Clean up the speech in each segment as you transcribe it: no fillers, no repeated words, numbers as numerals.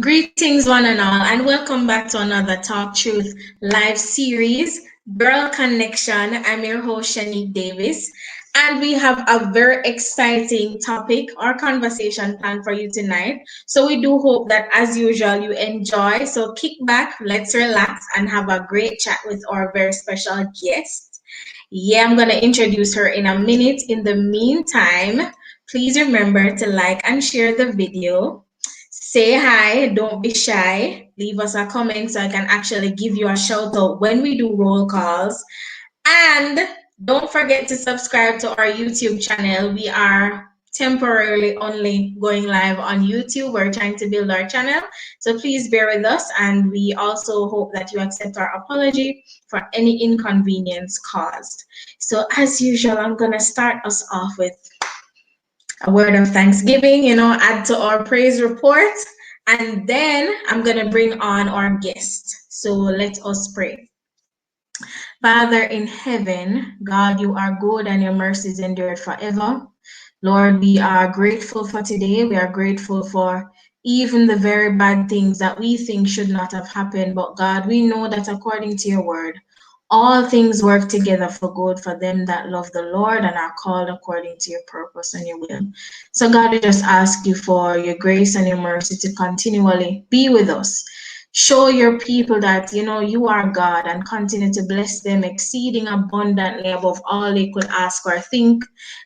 Greetings, one and all, and welcome back to another Talk Truth Live Series, Girl Connection. I'm your host, Shanique Davis, and we have a very exciting topic or conversation planned for you tonight. So we do hope that, as usual, you enjoy. So kick back, let's relax, and have a great chat with our very special guest. Yeah, I'm going to introduce her in a minute. In the meantime, please remember to like and share the video. Say hi, don't be shy. Leave us a comment so I can actually give you a shout out when we do roll calls. And don't forget to subscribe to our YouTube channel. We are temporarily only going live on YouTube. We're trying to build our channel. So please bear with us. And we also hope that you accept our apology for any inconvenience caused. So as usual, I'm going to start us off with a word of thanksgiving, add to our praise report. And then I'm going to bring on our guest. So let us pray. Father in heaven, God, you are good and your mercies endure forever. Lord, we are grateful for today. We are grateful for even the very bad things that we think should not have happened. But God, we know that according to your word, all things work together for good for them that love the Lord and are called according to your purpose and your will. So God, we just ask you for your grace and your mercy to continually be with us. Show your people that, you are God, and continue to bless them exceeding abundantly above all they could ask or think.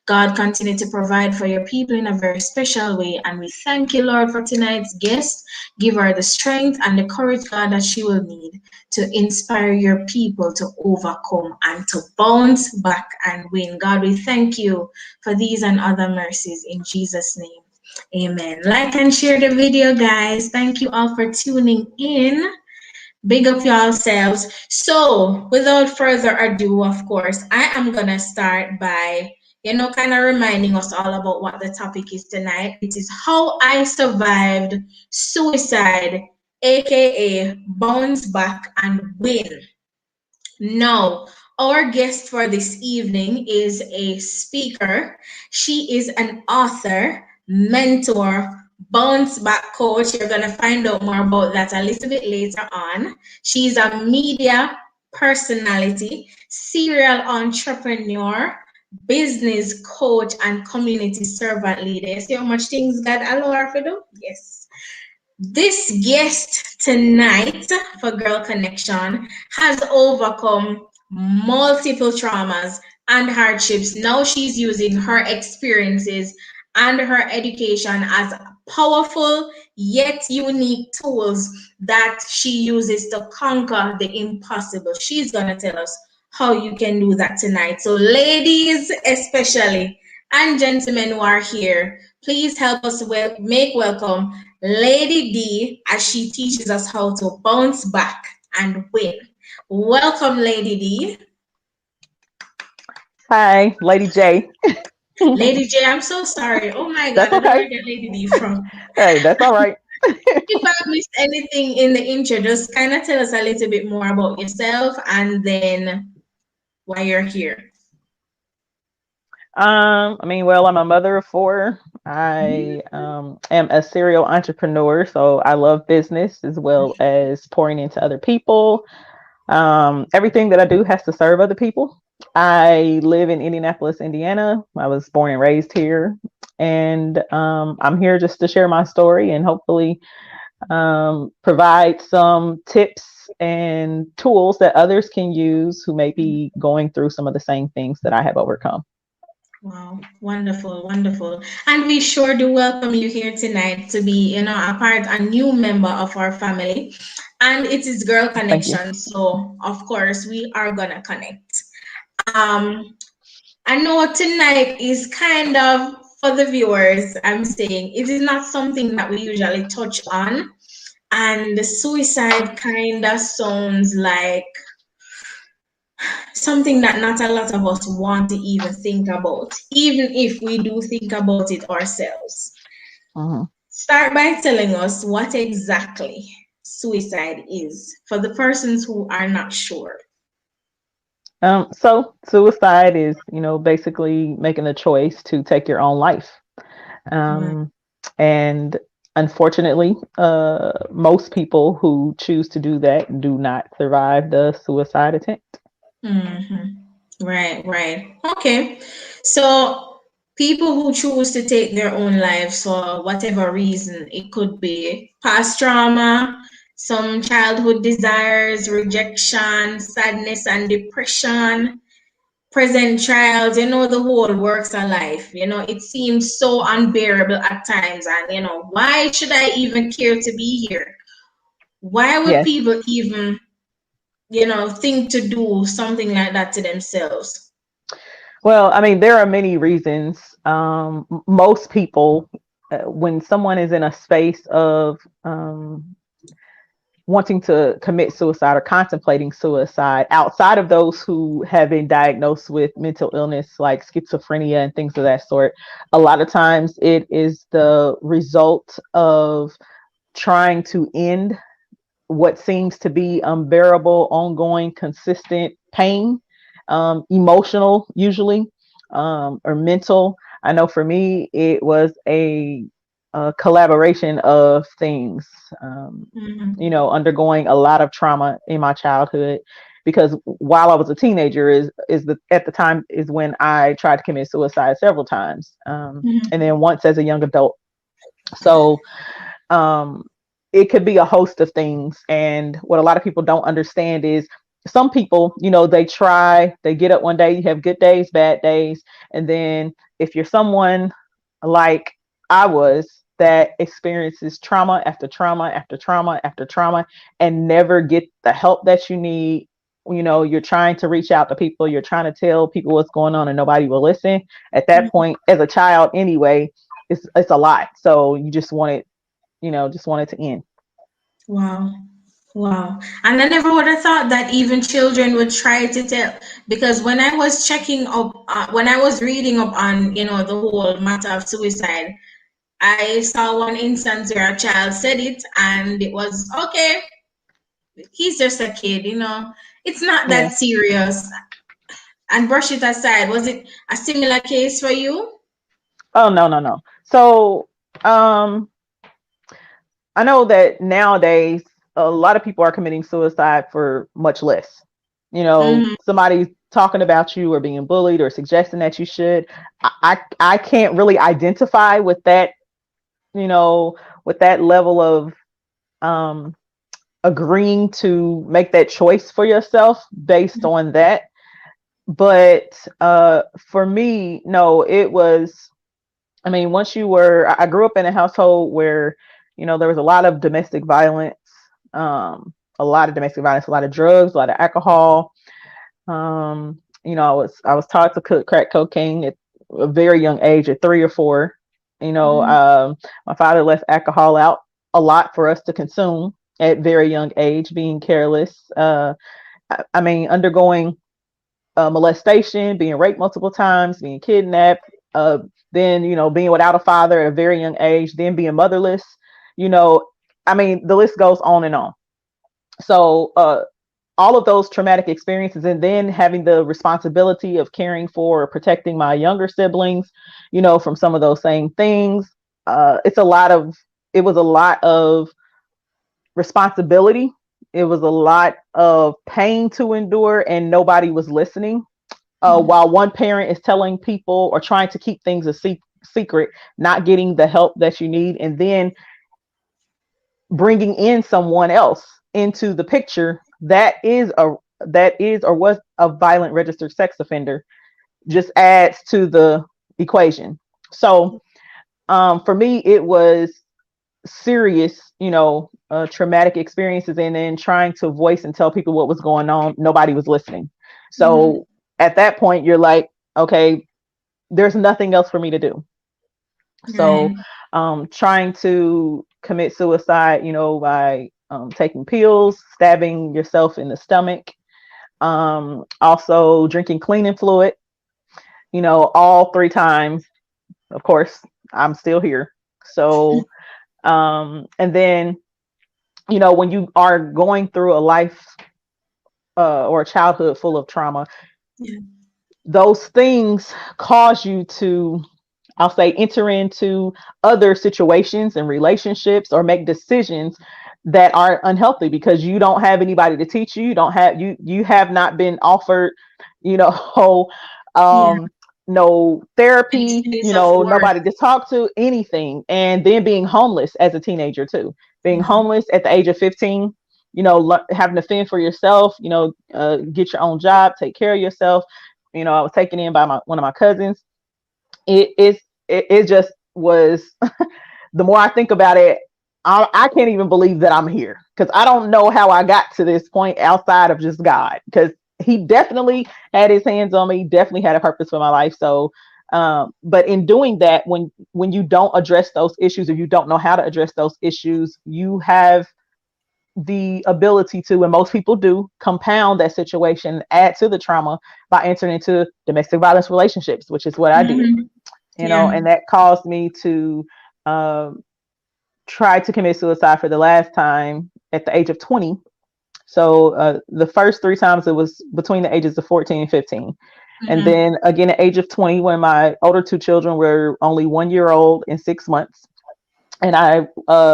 God, continue to provide for your people in a very special way. And we thank you, Lord, for tonight's guest. Give her the strength and the courage, God, that she will need to inspire your people to overcome and to bounce back and win. God, we thank you for these and other mercies in Jesus' name. Amen. Like and share the video, guys. Thank you all for tuning in. Big up yourselves. So, without further ado, of course, I am going to start by, kind of reminding us all about what the topic is tonight. It is how I survived suicide, aka bounce back and win. Now, our guest for this evening is a speaker. She is an author, mentor, bounce back coach. You're going to find out more about that a little bit later on. She's a media personality, serial entrepreneur, business coach, and community servant leader. See how much things God allow her to do? Yes. This guest tonight for Girl Connection has overcome multiple traumas and hardships. Now she's using her experiences and her education as powerful yet unique tools that she uses to conquer the impossible. She's going to tell us how you can do that tonight. So ladies especially, and gentlemen who are here, please help us make welcome Lady D as she teaches us how to bounce back and win. Welcome, Lady D. Hi, Lady J. Lady J, I'm so sorry. Oh my God, That's I don't know okay. where I get Lady D from. Hey, that's all right. If I missed anything in the intro, just kind of tell us a little bit more about yourself and then why you're here. I'm a mother of four. I am a serial entrepreneur, so I love business as well as pouring into other people. Everything that I do has to serve other people. I live in Indianapolis, Indiana. I was born and raised here, and I'm here just to share my story and hopefully provide some tips and tools that others can use who may be going through some of the same things that I have overcome. Wow, wonderful, wonderful. And we sure do welcome you here tonight to be, a new member of our family. And it is Girl Thank you. Connection. So, of course, we are going to connect. Um, I know tonight is kind of, for the viewers, I'm saying, it is not something that we usually touch on. And the suicide kind of sounds like something that not a lot of us want to even think about, even if we do think about it ourselves. Start by telling us what exactly suicide is for the persons who are not sure. So suicide is, basically making a choice to take your own life. Right. And unfortunately, most people who choose to do that do not survive the suicide attempt. Right, right. Okay. So people who choose to take their own lives for whatever reason, it could be past trauma, some childhood desires, rejection, sadness and depression, present trials, the whole works of life. It seems so unbearable at times. And, why should I even care to be here? Why would Yes. people even, think to do something like that to themselves? Well, I mean, there are many reasons. Most people, when someone is in a space of wanting to commit suicide or contemplating suicide, outside of those who have been diagnosed with mental illness like schizophrenia and things of that sort, a lot of times it is the result of trying to end what seems to be unbearable, ongoing, consistent pain, emotional usually, or mental. I know for me, it was a collaboration of things, undergoing a lot of trauma in my childhood. Because while I was a teenager, at the time is when I tried to commit suicide several times, and then once as a young adult. So um, it could be a host of things. And what a lot of people don't understand is some people, they get up one day, you have good days, bad days. And then if you're someone like I was that experiences trauma after trauma after trauma after trauma and never get the help that you need, you're trying to reach out to people, you're trying to tell people what's going on and nobody will listen. At that point, as a child anyway, it's a lot. So you just want it, just want it to end. Wow. Wow. And I never would have thought that even children would try to tell, because when I was checking up, when I was reading up on, the whole matter of suicide, I saw one instance where a child said it and it was, okay, he's just a kid, it's not Yeah. that serious, and brush it aside. Was it a similar case for you? Oh, no. So, I know that nowadays a lot of people are committing suicide for much less. Somebody talking about you or being bullied or suggesting that you should. I can't really identify with that, with that level of um, agreeing to make that choice for yourself based on that. But for me, no, it was. I mean, I grew up in a household where, there was a lot of domestic violence, a lot of domestic violence, a lot of drugs, a lot of alcohol. I was taught to cook crack cocaine at a very young age, at 3 or 4. My father left alcohol out a lot for us to consume at very young age, being careless. I mean, undergoing molestation, being raped multiple times, being kidnapped, then, being without a father at a very young age, then being motherless. I mean, the list goes on and on. So all of those traumatic experiences, and then having the responsibility of caring for or protecting my younger siblings, from some of those same things. It was a lot of responsibility. It was a lot of pain to endure, and nobody was listening. While one parent is telling people or trying to keep things a secret, not getting the help that you need, and then bringing in someone else into the picture that is or was a violent registered sex offender, just adds to the equation. So for me, it was serious, traumatic experiences, and then trying to voice and tell people what was going on. Nobody was listening. So at that point, you're like, okay, there's nothing else for me to do. So trying to commit suicide, by taking pills, stabbing yourself in the stomach, also drinking cleaning fluid, all 3 times. Of course, I'm still here. So, and then, when you are going through a life or a childhood full of trauma, those things cause you to I'll say, enter into other situations and relationships or make decisions that are unhealthy because you don't have anybody to teach you. You have not been offered, you know, Yeah. no therapy, Any you sense of know, worth. nobody to talk to, anything. And then being homeless as a teenager too, being Yeah. homeless at the age of 15, you know, having to fend for yourself, you know, get your own job, take care of yourself. You know, I was taken in by one of my cousins. It just was. The more I think about it, I can't even believe that I'm here because I don't know how I got to this point outside of just God, because he definitely had his hands on me, definitely had a purpose for my life. So, but in doing that, when you don't address those issues, or you don't know how to address those issues, you have the ability to, and most people do, compound that situation, add to the trauma by entering into domestic violence relationships, which is what I did, Mm-hmm. you know, Yeah. and that caused me to try to commit suicide for the last time at the age of 20. So the first three times it was between the ages of 14 and 15. And Mm-hmm. then again at age of 20, when my older two children were only 1 year old and 6 months. And I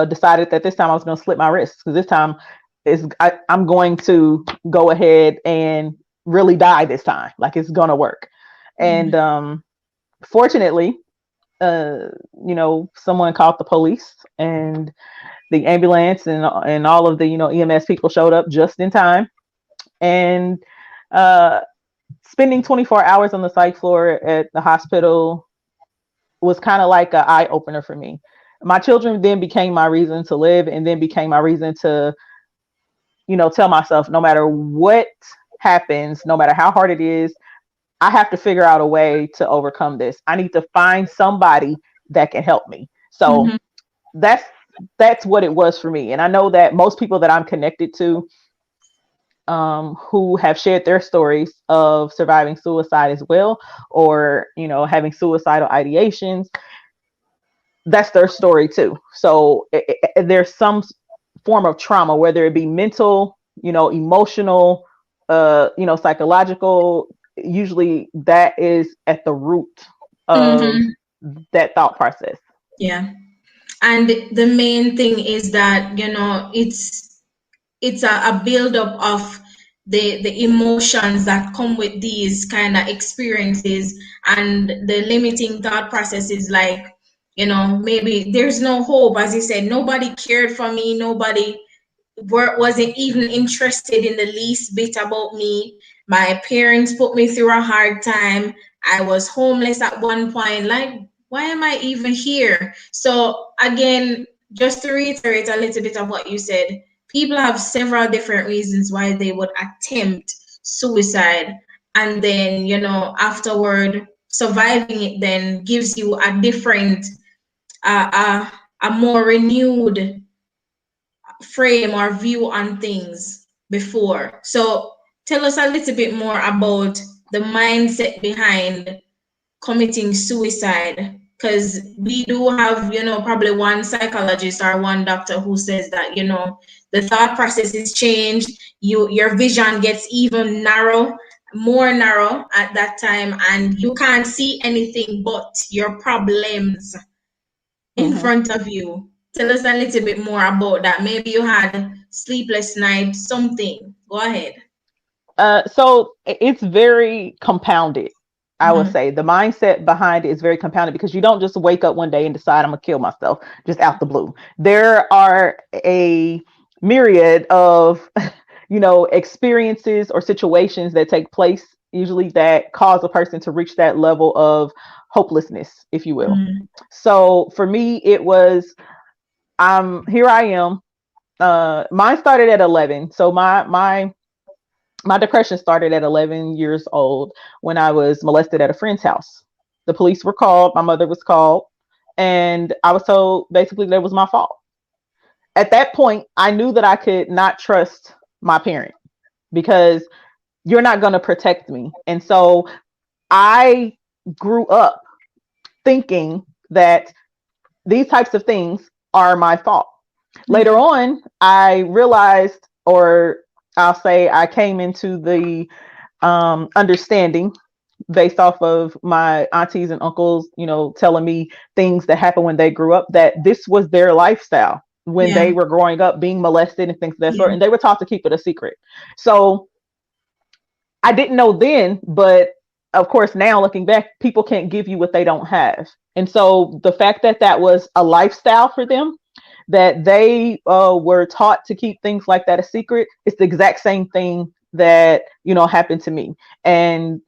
decided that this time I was going to slip my wrist, because this time I'm going to go ahead and really die this time. Like, it's going to work. And fortunately, uh, you know, someone called the police, and the ambulance and all of the, you know, EMS people showed up just in time. And uh, spending 24 hours on the psych floor at the hospital was kind of like an eye opener for me. My children then became my reason to live, and then became my reason to, you know, tell myself, no matter what happens, no matter how hard it is, I have to figure out a way to overcome this. I need to find somebody that can help me. So Mm-hmm. that's that's what it was for me. And I know that most people that I'm connected to, who have shared their stories of surviving suicide as well, or, you know, having suicidal ideations, that's their story too. So there's some form of trauma, whether it be mental, you know, emotional, you know, psychological. Usually that is at the root of Mm-hmm. that thought process. Yeah. And the main thing is that, you know, it's a buildup of the emotions that come with these kind of experiences, and the limiting thought process is like, you know, maybe there's no hope. As you said, nobody cared for me, nobody wasn't even interested in the least bit about me. My parents put me through a hard time. I was homeless at one point. Like, why am I even here? So again, just to reiterate a little bit of what you said, people have several different reasons why they would attempt suicide. And then, you know, afterward, surviving it then gives you a different, a more renewed frame or view on things before. So tell us a little bit more about the mindset behind committing suicide, because we do have, you know, probably one psychologist or one doctor who says that, you know, the thought process is changed, your vision gets even more narrow at that time, and you can't see anything but your problems in Mm-hmm. front of you. Tell us a little bit more about that. Maybe you had sleepless nights, something. Go ahead. So it's very compounded. I would Mm-hmm. say the mindset behind it is very compounded, because you don't just wake up one day and decide I'm gonna kill myself just out the blue. There are a myriad of you know, experiences or situations that take place, usually, that cause a person to reach that level of hopelessness, if you will. Mm-hmm. So for me, it was, here I am. Mine started at 11. So my depression started at 11 years old, when I was molested at a friend's house. The police were called, my mother was called, and I was told basically that it was my fault. At that point, I knew that I could not trust my parent, because you're not going to protect me. And so I grew up thinking that these types of things are my fault. Later Mm-hmm. on, I realized, or I'll say I came into the understanding based off of my aunties and uncles, telling me things that happened when they grew up, that this was their lifestyle when they were growing up, being molested and things of that sort. And they were taught to keep it a secret. So I didn't know then, but of course, now looking back, people can't give you what they don't have. And so the fact that that was a lifestyle for them, that they were taught to keep things like that a secret, it's the exact same thing that, happened to me. And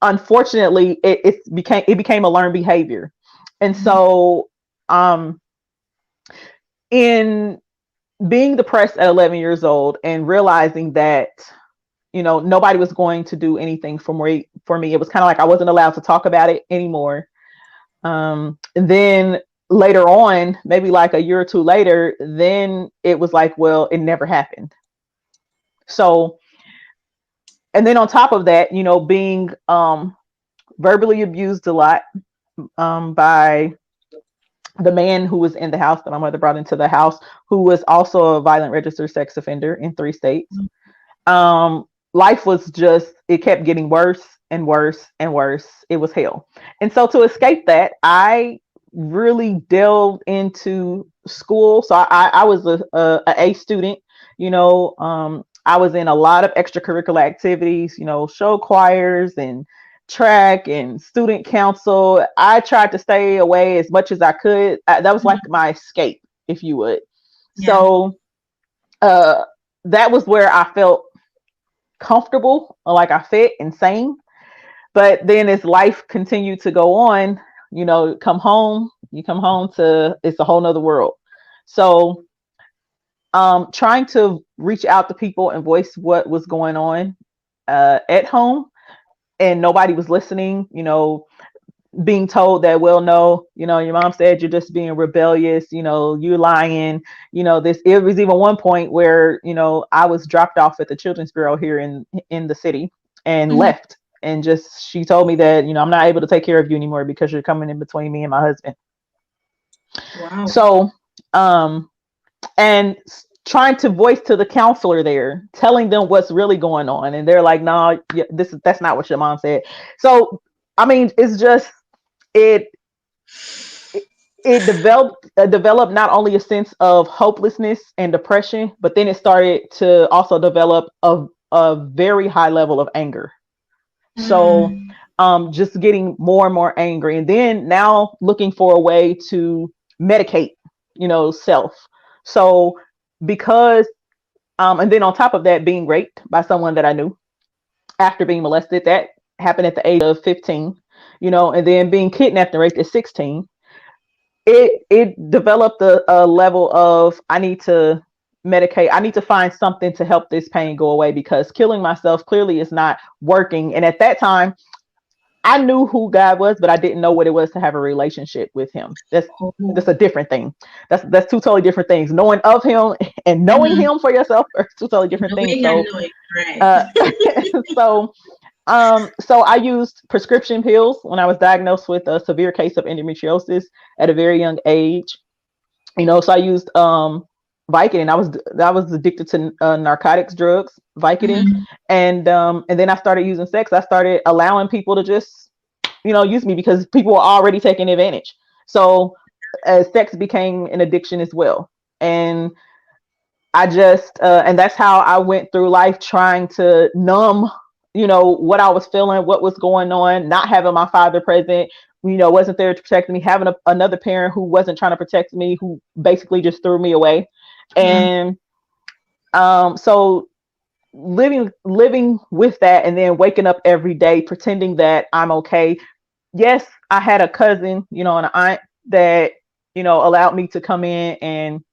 unfortunately, it became a learned behavior. And so in being depressed at 11 years old and realizing that, nobody was going to do anything for me, it was kind of like I wasn't allowed to talk about it anymore. And then later on, maybe like a year or two later, then it was like, well, it never happened. So, and then on top of that, being verbally abused a lot by the man who was in the house that my mother brought into the house, who was also a violent registered sex offender in 3 states. Life was just, it kept getting worse and worse and worse. It was hell. And so to escape that, I really delved into school. So I was a student, I was in a lot of extracurricular activities, show choirs and track and student council. I tried to stay away as much as I could. That was like my escape, if you would. So that was where I felt comfortable, like I fit and sane. But then as life continued to go on, you come home to, it's a whole nother world. So trying to reach out to people and voice what was going on at home, and nobody was listening, being told that, well, no, your mom said you're just being rebellious, you're lying, it was even one point where, I was dropped off at the Children's Bureau here in the city and left. And just, she told me that, I'm not able to take care of you anymore because you're coming in between me and my husband. Wow. So, and trying to voice to the counselor there, telling them what's really going on. And they're like, no, that's not what your mom said. So, I mean, it's just, it developed not only a sense of hopelessness and depression, but then it started to also develop a very high level of anger. So just getting more and more angry, and then now looking for a way to medicate, self. So because and then on top of that, being raped by someone that I knew after being molested, that happened at the age of 15, and then being kidnapped and raped at 16, it developed a level of, I need to medicate. I need to find something to help this pain go away, because killing myself clearly is not working. And at that time, I knew who God was, but I didn't know what it was to have a relationship with him. That's a different thing. That's two totally different things. Knowing of him and knowing him for yourself are two totally different things. So I used prescription pills when I was diagnosed with a severe case of endometriosis at a very young age. So I used Vicodin. I was addicted to narcotics, drugs, Vicodin, and then I started using sex. I started allowing people to just, use me, because people were already taking advantage. So sex became an addiction as well, and I just and that's how I went through life, trying to numb, what I was feeling, what was going on, not having my father present, wasn't there to protect me, having another parent who wasn't trying to protect me, who basically just threw me away. And so living with that, and then waking up every day pretending that I'm okay. Yes, I had a cousin, and an aunt that, allowed me to come in and,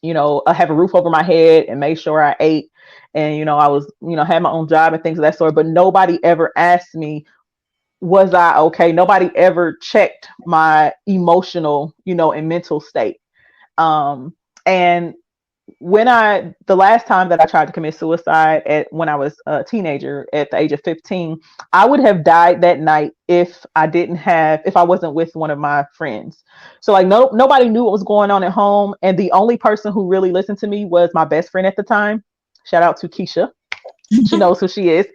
have a roof over my head and make sure I ate. And, I was, had my own job and things of that sort. But nobody ever asked me, was I okay? Nobody ever checked my emotional, and mental state. And the last time that I tried to commit suicide when I was a teenager at the age of 15, I would have died that night if I wasn't with one of my friends. So like, nobody knew what was going on at home. And the only person who really listened to me was my best friend at the time. Shout out to Keisha. She knows who she is.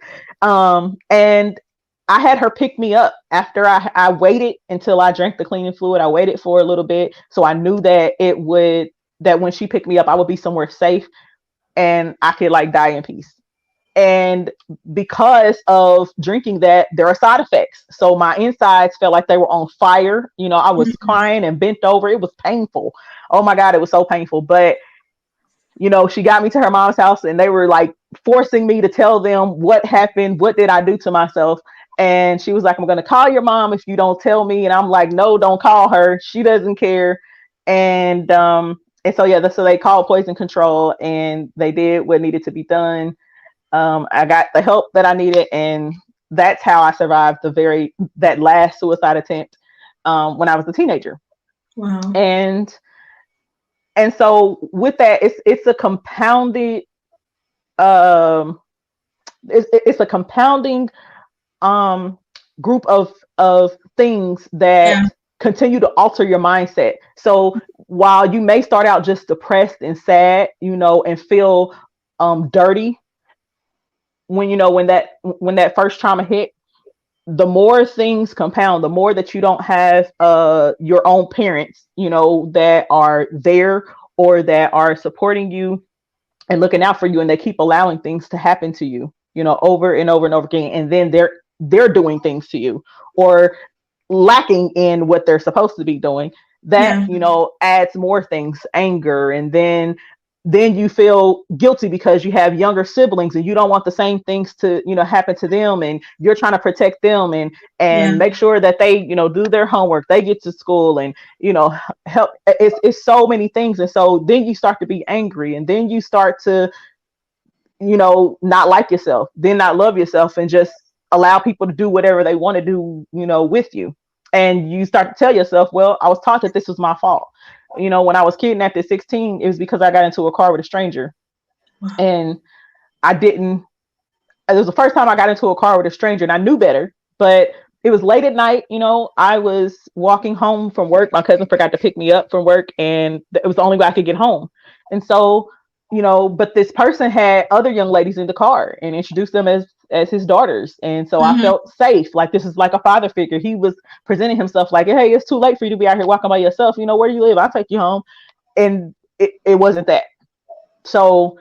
And I had her pick me up after I waited until I drank the cleaning fluid. I waited for a little bit. So I knew that that when she picked me up, I would be somewhere safe and I could like die in peace. And because of drinking that, there are side effects. So my insides felt like they were on fire. You know, I was crying and bent over. It was painful. Oh my God, it was so painful. But, you know, she got me to her mom's house and they were like forcing me to tell them what happened. What did I do to myself? And she was like, I'm going to call your mom if you don't tell me. And I'm like, no, don't call her. She doesn't care. And so, yeah, so they called poison control and they did what needed to be done. I got the help that I needed, and that's how I survived that last suicide attempt when I was a teenager. Wow. And so with that, it's a compounded it's a compounding group of things that continue to alter your mindset. So while you may start out just depressed and sad, you know, and feel dirty when that first trauma hit, the more things compound, the more that you don't have your own parents, you know, that are there or that are supporting you and looking out for you, and they keep allowing things to happen to you, you know, over and over and over again, and then they're doing things to you or lacking in what they're supposed to be doing. That you know adds more things, anger, and then you feel guilty because you have younger siblings and you don't want the same things to, you know, happen to them, and you're trying to protect them and make sure that they, you know, do their homework, they get to school, and, you know, help. It's so many things. And so then you start to be angry, and then you start to, you know, not like yourself, then not love yourself, and just allow people to do whatever they want to do, you know, with you. And you start to tell yourself, well, I was taught that this was my fault. You know, when I was kidnapped at 16, it was because I got into a car with a stranger. Wow. And it was the first time I got into a car with a stranger, and I knew better, but it was late at night. You know, I was walking home from work. My cousin forgot to pick me up from work, and it was the only way I could get home. And so, you know, but this person had other young ladies in the car and introduced them as his daughters. And so I felt safe. Like, this is like a father figure. He was presenting himself like, hey, it's too late for you to be out here walking by yourself. You know, where do you live? I'll take you home. And it wasn't that. So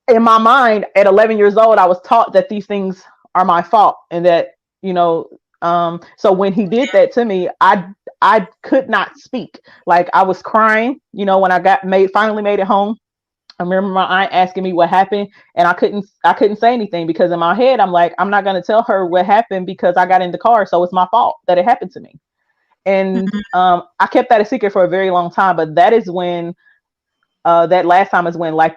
in my mind, at 11 years old, I was taught that these things are my fault, and that, you know, so when he did that to me, I could not speak. Like, I was crying, you know, when I finally made it home. I remember my aunt asking me what happened, and I couldn't say anything, because in my head, I'm like, I'm not going to tell her what happened because I got in the car. So it's my fault that it happened to me. And I kept that a secret for a very long time. But that is when, that last time is when, like,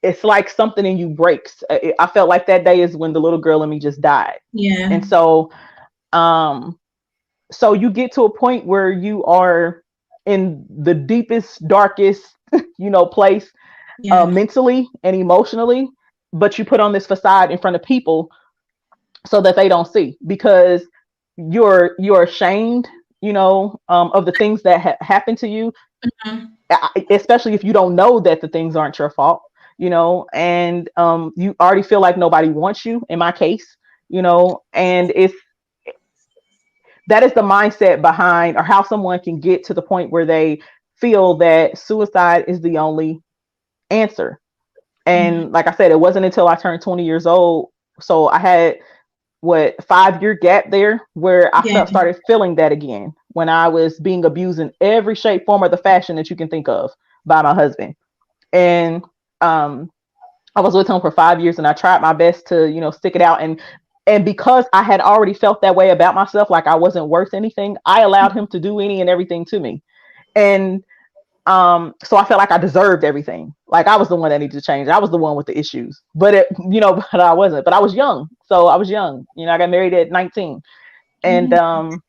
it's like something in you breaks. I felt like that day is when the little girl in me just died. Yeah. And so, so you get to a point where you are in the deepest, darkest, you know, place, mentally and emotionally, but you put on this facade in front of people so that they don't see, because you're ashamed, you know, of the things that happened to you, especially if you don't know that the things aren't your fault, you know, and you already feel like nobody wants you, in my case, you know, and that is the mindset behind, or how someone can get to the point where they feel that suicide is the only answer. And like I said, it wasn't until I turned 20 years old. So I had 5-year gap there where I started feeling that again, when I was being abused in every shape, form, or the fashion that you can think of by my husband. And I was with him for 5 years, and I tried my best to, you know, stick it out. And because I had already felt that way about myself, like I wasn't worth anything, I allowed him to do any and everything to me. And so I felt like I deserved everything. Like, I was the one that needed to change. I was the one with the issues, but I wasn't. But I was young. So I was young. You know, I got married at 19, and but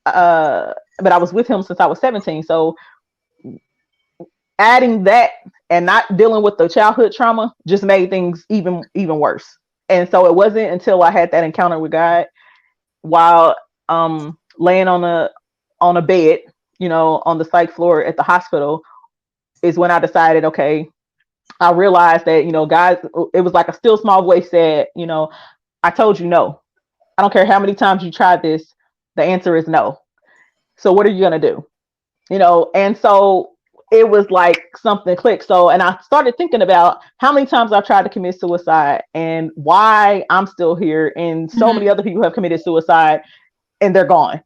I was with him since I was 17. So adding that and not dealing with the childhood trauma just made things even worse. And so it wasn't until I had that encounter with God while laying on a bed, you know, on the psych floor at the hospital, is when I decided, okay, I realized that, you know, guys, it was like a still small voice said, you know, I told you no. I don't care how many times you tried this. The answer is no. So what are you going to do? You know, and so it was like something clicked. So, and I started thinking about how many times I've tried to commit suicide and why I'm still here. And so many other people have committed suicide and they're gone.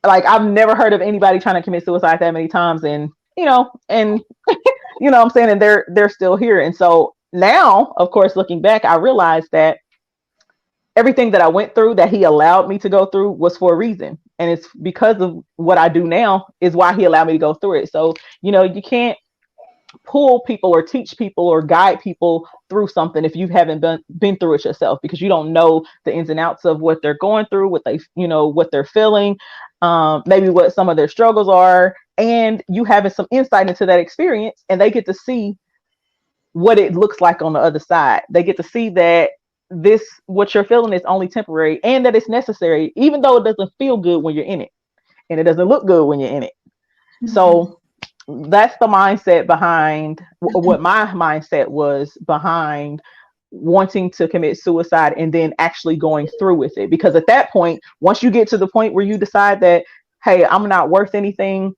Like, I've never heard of anybody trying to commit suicide that many times. And, you know, and you know what I'm saying? And they're still here. And so now, of course, looking back, I realized that everything that I went through, that he allowed me to go through, was for a reason. And it's because of what I do now is why he allowed me to go through it. So, you know, you can't pull people or teach people or guide people through something if you haven't been through it yourself, because you don't know the ins and outs of what they're going through, what they, you know, what they're feeling, maybe what some of their struggles are. And you having some insight into that experience, and they get to see what it looks like on the other side. They get to see that this, what you're feeling, is only temporary, and that it's necessary, even though it doesn't feel good when you're in it, and it doesn't look good when you're in it. So that's the mindset behind what my mindset was behind wanting to commit suicide and then actually going through with it. Because at that point, once you get to the point where you decide that, hey, I'm not worth anything,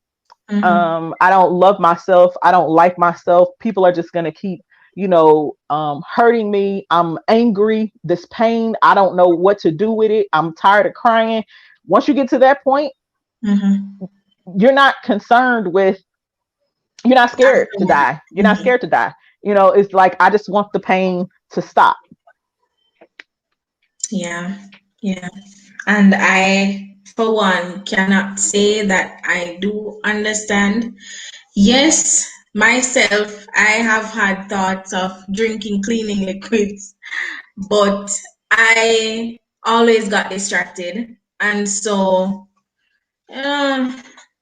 I don't love myself, I don't like myself, people are just going to keep, you know, hurting me, I'm angry, this pain, I don't know what to do with it, I'm tired of crying. Once you get to that point, you're not concerned with, you're not scared to die. You're not scared to die. You know, it's like, I just want the pain to stop. Yeah. And I, for one, cannot say that I do understand. Yes, myself, I have had thoughts of drinking cleaning liquids, but I always got distracted. And so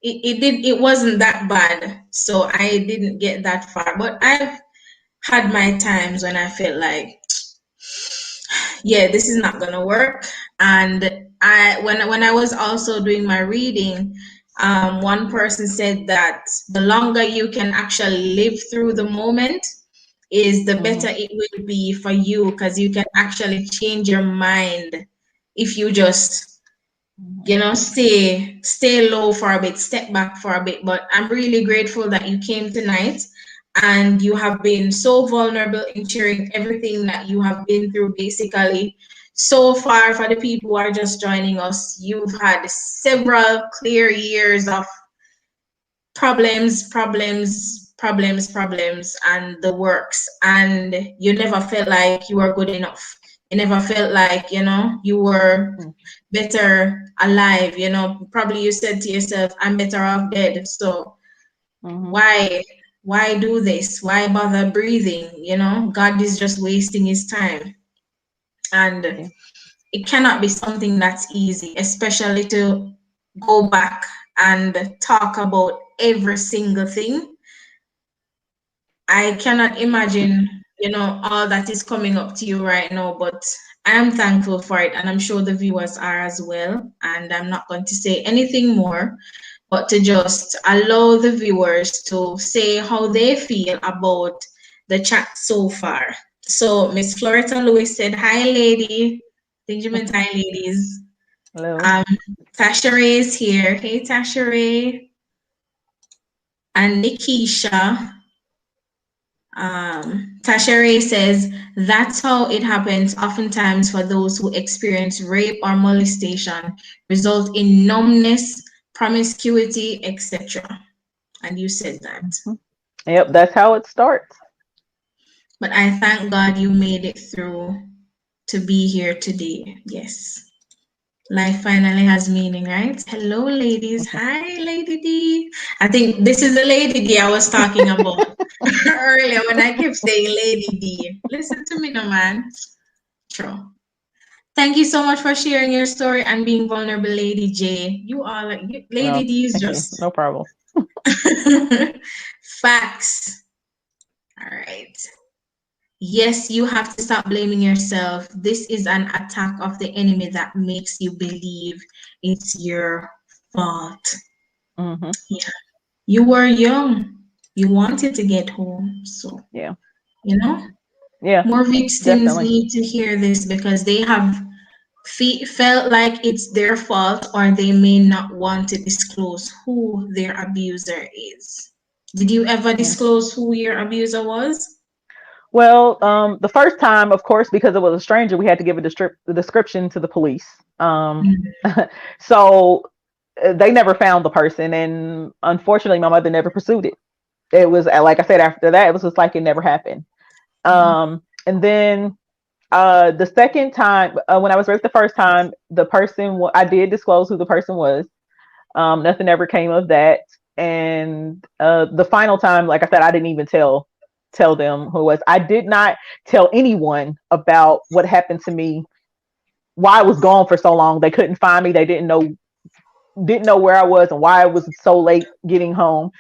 it wasn't that bad. So I didn't get that far. But I've had my times when I felt like, yeah, this is not gonna work. And when I was also doing my reading, one person said that the longer you can actually live through the moment is the better it will be for you, because you can actually change your mind if you just, you know, stay low for a bit, step back for a bit. But I'm really grateful that you came tonight, and you have been so vulnerable in sharing everything that you have been through. Basically, so far, for the people who are just joining us, you've had several clear years of problems and the works, and you never felt like you were good enough. You never felt like, you know, you were better alive. You know, probably you said to yourself, I'm better off dead. So why do this? Why bother breathing? You know, God is just wasting his time. And it cannot be something that's easy, especially to go back and talk about every single thing. I cannot imagine, you know, all that is coming up to you right now, but I'm thankful for it, and I'm sure the viewers are as well. And I'm not going to say anything more, but to just allow the viewers to say how they feel about the chat so far. So Miss Floretta Lewis said, hi, lady. I think you meant hi, ladies. Hello. Tasha Ray is here. Hey, Tasha Ray. And Nikisha. Tasha Ray says, that's how it happens oftentimes for those who experience rape or molestation, result in numbness, promiscuity, etc. And you said that. Yep, that's how it starts. But I thank God you made it through to be here today. Yes. Life finally has meaning, right? Hello, ladies. Hi, Lady D. I think this is the Lady D I was talking about earlier when I kept saying Lady D. Listen to me, no man. True. Thank you so much for sharing your story and being vulnerable, Lady J. You are like, Lady D is just no problem. Facts. All right. Yes, you have to stop blaming yourself. This is an attack of the enemy that makes you believe it's your fault. Yeah. You were young. You wanted to get home. So yeah. you know? Yeah, More victims definitely. need to hear this because they have felt like it's their fault, or they may not want to disclose who their abuser is. Did you ever Yeah. disclose who your abuser was? Well, the first time, of course, because it was a stranger, we had to give a description to the police. Mm. So they never found the person, and unfortunately, my mother never pursued it. It was like I said, after that, it was just like it never happened. And then the second time, when I was raped the first time, the person I did disclose who the person was. Nothing ever came of that. And the final time, like I said, I didn't even tell them who it was. I did not tell anyone about what happened to me, why I was gone for so long. They couldn't find me. They didn't know where I was and why I was so late getting home.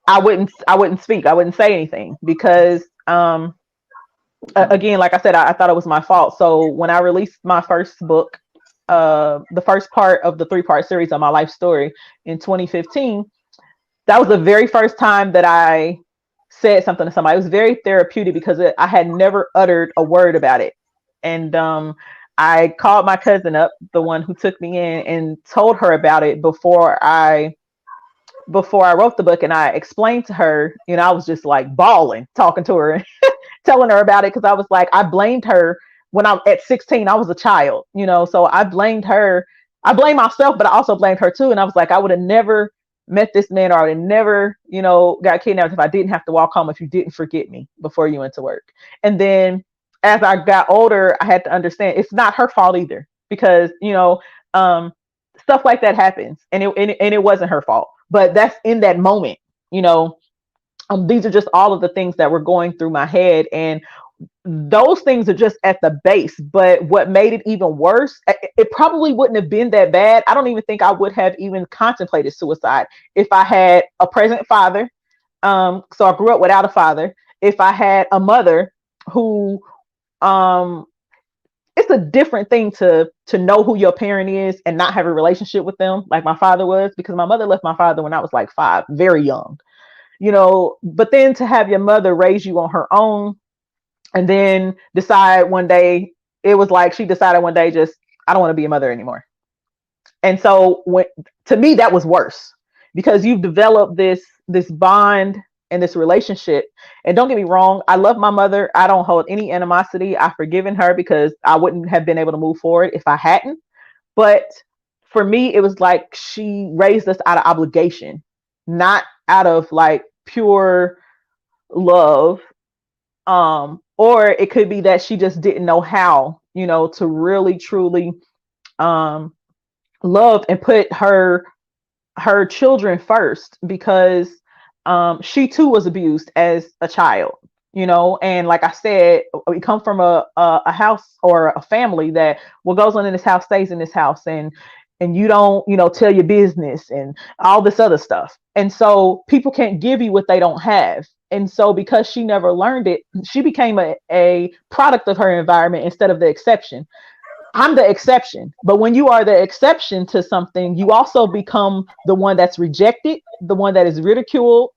I wouldn't speak. I wouldn't say anything because again, like I said, I thought it was my fault. So when I released my first book, the first part of the 3-part series of my life story in 2015, that was the very first time that I said something to somebody. It was very therapeutic because I had never uttered a word about it. And I called my cousin up, the one who took me in, and told her about it before I wrote the book. And I explained to her, I was just like bawling, talking to her, telling her about it, because I was like, I blamed her when I was at 16. I was a child, so I blamed her. I blamed myself, but I also blamed her too. And I was like, I would have never met this man, or I would have never, got kidnapped if I didn't have to walk home, if you didn't forget me before you went to work. And then as I got older, I had to understand it's not her fault either, because, stuff like that happens, and it wasn't her fault, but that's in that moment, you know, these are just all of the things that were going through my head, and those things are just at the base. But what made it even worse, it probably wouldn't have been that bad. I don't even think I would have even contemplated suicide if I had a present father. So I grew up without a father. If I had a mother who, um, it's a different thing to know who your parent is and not have a relationship with them like my father was, because my mother left my father when I was like 5, very young. But then to have your mother raise you on her own, and then decide one day, it was like she decided one day, just, I don't want to be a mother anymore. And so to me, that was worse, because you've developed this bond and this relationship. And don't get me wrong, I love my mother. I don't hold any animosity. I've forgiven her, because I wouldn't have been able to move forward if I hadn't. But for me, it was like she raised us out of obligation, not out of like pure love. Or it could be that she just didn't know how, to really truly love and put her children first, because she too was abused as a child. And like I said, we come from a house or a family that what goes on in this house stays in this house, and you don't, tell your business and all this other stuff. And so people can't give you what they don't have. And so because she never learned it, she became a product of her environment instead of the exception. I'm the exception. But when you are the exception to something, you also become the one that's rejected, the one that is ridiculed.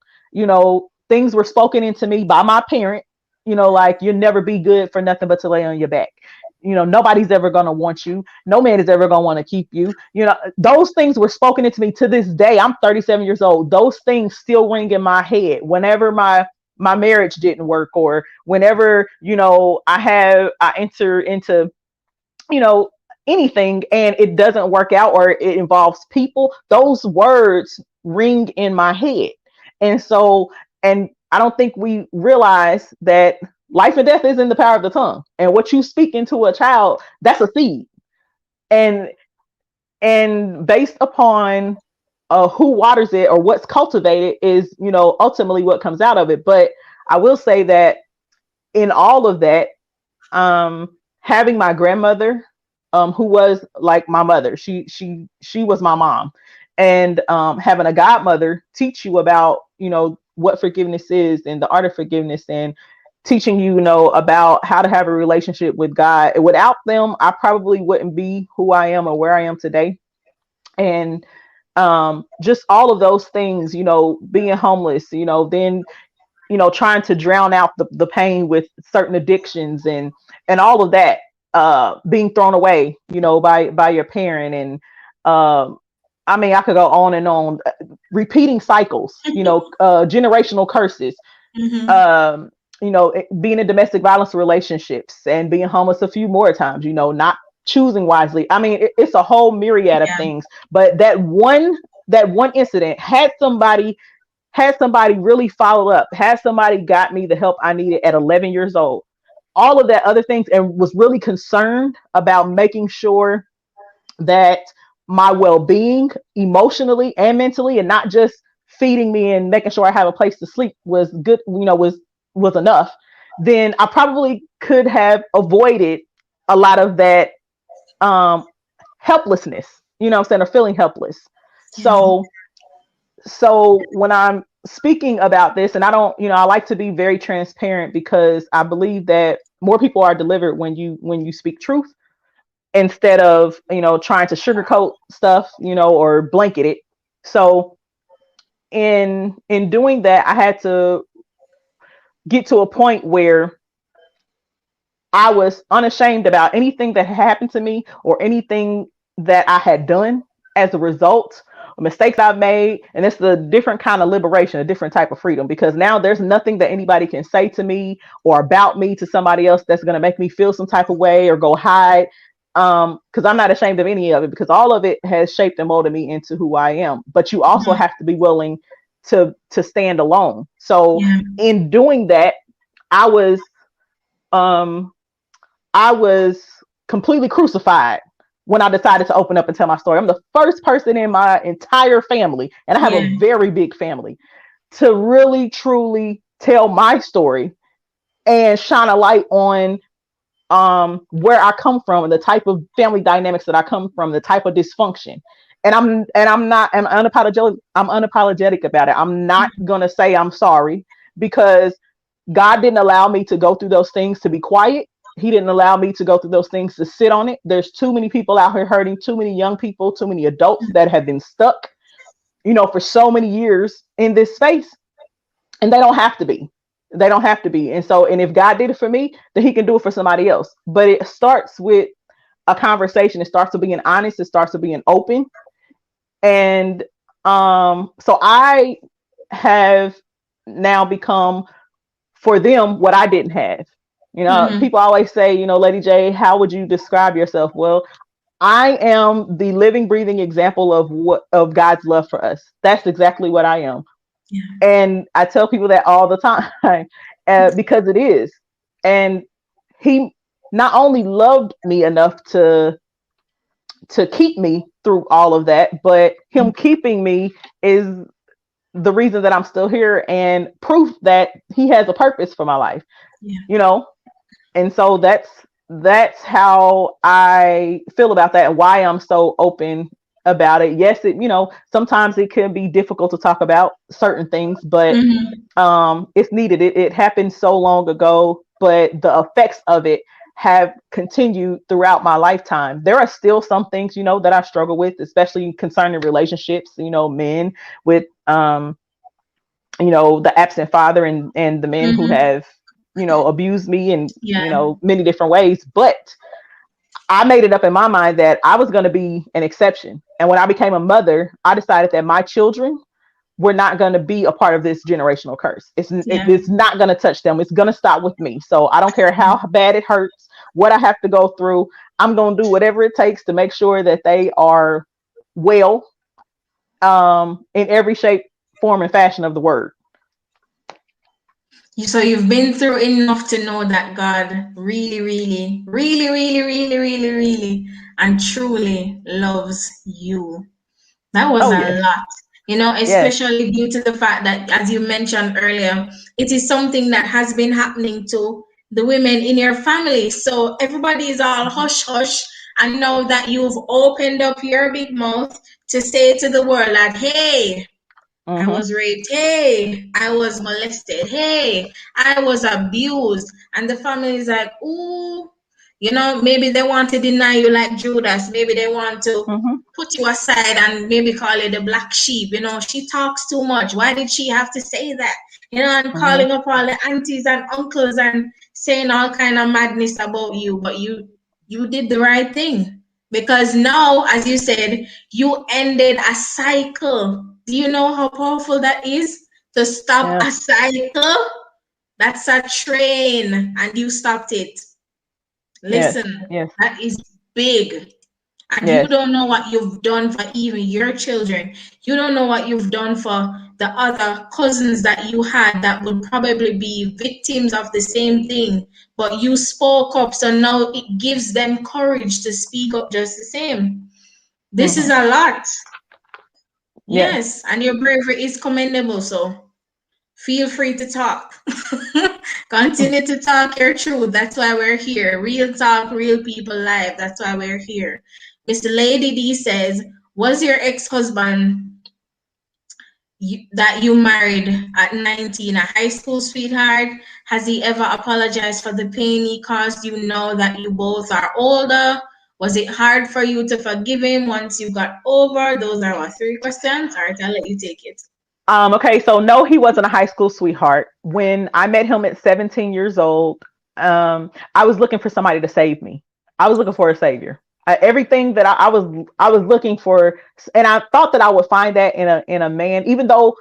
Things were spoken into me by my parent, like, you'll never be good for nothing but to lay on your back. Nobody's ever going to want you. No man is ever going to want to keep you. Those things were spoken into me. To this day, I'm 37 years old. Those things still ring in my head whenever my marriage didn't work, or whenever, I enter into, you know, anything and it doesn't work out, or it involves people, those words ring in my head. And so, and I don't think we realize that life and death is in the power of the tongue. And what you speak into a child, that's a seed. And based upon who waters it or what's cultivated is, ultimately what comes out of it. But I will say that in all of that, having my grandmother, who was like my mother, she was my mom, and having a godmother teach you about, what forgiveness is and the art of forgiveness, and teaching you, about how to have a relationship with God. Without them, I probably wouldn't be who I am or where I am today. And just all of those things, being homeless, then trying to drown out the pain with certain addictions and all of that, being thrown away, by your parent. And I mean, I could go on and on, repeating cycles, generational curses, Mm-hmm. being in domestic violence relationships and being homeless a few more times, not choosing wisely. I mean, it's a whole myriad of Yeah. things, but that one incident had somebody really followed up, had somebody got me the help I needed at 11 years old, all of that other things, and was really concerned about making sure that my well-being emotionally and mentally, and not just feeding me and making sure I have a place to sleep was good, was enough, then I probably could have avoided a lot of that helplessness, I'm saying, or feeling helpless. Yeah. So when I'm speaking about this, and I don't, I like to be very transparent, because I believe that more people are delivered when you speak truth, instead of, trying to sugarcoat stuff, or blanket it. So in doing that, I had to get to a point where I was unashamed about anything that had happened to me, or anything that I had done as a result, mistakes I've made. And it's a different kind of liberation, a different type of freedom, because now there's nothing that anybody can say to me or about me to somebody else that's going to make me feel some type of way or go hide. Because I'm not ashamed of any of it, because all of it has shaped and molded me into who I am. But you also Mm-hmm. have to be willing to stand alone. So Yeah. in doing that, I was um I was completely crucified when I decided to open up and tell my story. I'm the first person in my entire family, and I have Yeah. a very big family, to really truly tell my story and shine a light on where I come from, and the type of family dynamics that I come from, the type of dysfunction. And I'm unapologetic about it. I'm not gonna say I'm sorry, because God didn't allow me to go through those things to be quiet. He didn't allow me to go through those things to sit on it. There's too many people out here hurting, too many young people, too many adults that have been stuck, for so many years in this space, and they don't have to be. They don't have to be. And so, and if God did it for me, then he can do it for somebody else. But it starts with a conversation. It starts with being honest. It starts with being open. And so I have now become for them what I didn't have. Mm-hmm. People always say, Lady J, how would you describe yourself? Well, I am the living, breathing example of God's love for us. That's exactly what I am. Yeah. And I tell people that all the time, because it is. And he not only loved me enough to keep me through all of that, but him keeping me is the reason that I'm still here, and proof that he has a purpose for my life. Yeah. And so that's how I feel about that, and why I'm so open about it. Yes, sometimes it can be difficult to talk about certain things, but it's needed. It happened so long ago, but the effects of it have continued throughout my lifetime. There are still some things, that I struggle with, especially concerning relationships, men with the absent father, and the men who have abused me in many different ways. But I made it up in my mind that I was going to be an exception, and when I became a mother, I decided that my children were not going to be a part of this generational curse. It's not going to touch them. It's going to stop with me. So I don't care how bad it hurts, what I have to go through. I'm going to do whatever it takes to make sure that they are well, in every shape, form, and fashion of the word. So you've been through enough to know that God really, really, really, really, really, really, really, and truly loves you. That was a Yes. lot, Yes. especially due to the fact that, as you mentioned earlier, it is something that has been happening to the women in your family. So everybody is all hush hush. And now that you've opened up your big mouth to say to the world that, hey, I was raped. Hey, I was molested. Hey, I was abused. And the family is like, ooh, maybe they want to deny you like Judas. Maybe they want to put you aside and maybe call you the black sheep. She talks too much. Why did she have to say that? and calling up all the aunties and uncles and saying all kind of madness about you, but you did the right thing. Because now, as you said, you ended a cycle. Do you know how powerful that is? To stop a cycle? That's a train, and you stopped it. Listen, that is big. And you don't know what you've done for even your children. You don't know what you've done for the other cousins that you had that would probably be victims of the same thing. But you spoke up, so now it gives them courage to speak up just the same. This is a lot. Yes, and your bravery is commendable. So feel free to talk. Continue to talk your truth. That's why we're here. Real talk, real people live. That's why we're here. Mr. Lady D says, was your ex-husband that you married at 19 a high school sweetheart? Has he ever apologized for the pain he caused you now that you both are older? Was it hard for you to forgive him once you got over? Those are our 3 questions. All right, I'll let you take it. Okay, so no, he wasn't a high school sweetheart. When I met him at 17 years old, I was looking for somebody to save me. I was looking for a savior. Everything that I was looking for, and I thought that I would find that in a man. Even though,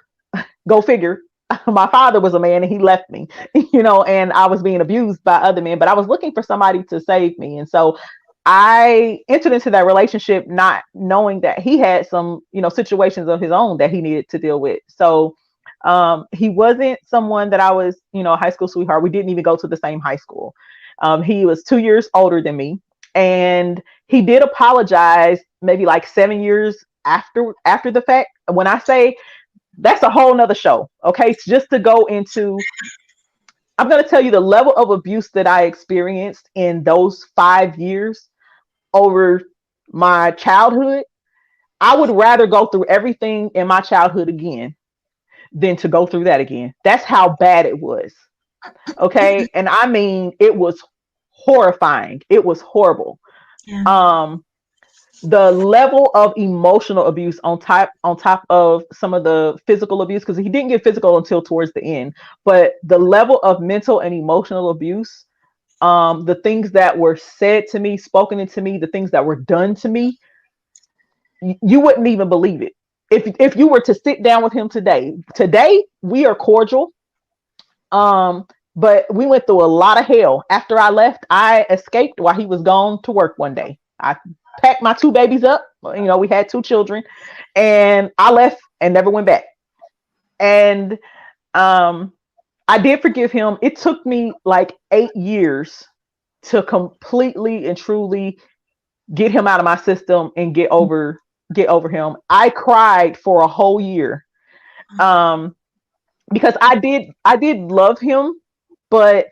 go figure, my father was a man and he left me, and I was being abused by other men. But I was looking for somebody to save me, and so I entered into that relationship not knowing that he had some, situations of his own that he needed to deal with. So he wasn't someone that I was, a high school sweetheart. We didn't even go to the same high school. He was 2 years older than me, and he did apologize maybe like 7 years after the fact. When I say that's a whole nother show, okay? Just to go into, I'm going to tell you the level of abuse that I experienced in those 5 years over my childhood. I would rather go through everything in my childhood again than to go through that again. That's how bad it was. Okay. And I mean, it was horrifying. It was horrible. Yeah. The level of emotional abuse on top of some of the physical abuse, because he didn't get physical until towards the end, but the level of mental and emotional abuse, the things that were said to me, spoken into me, the things that were done to me, you wouldn't even believe it. If you were to sit down with him today, we are cordial. But we went through a lot of hell. After I left, I escaped while he was gone to work one day. I packed my 2 babies up. We had 2 children, and I left and never went back. And I did forgive him. It took me like 8 years to completely and truly get him out of my system and get over him. I cried for a whole year. Because I did love him, but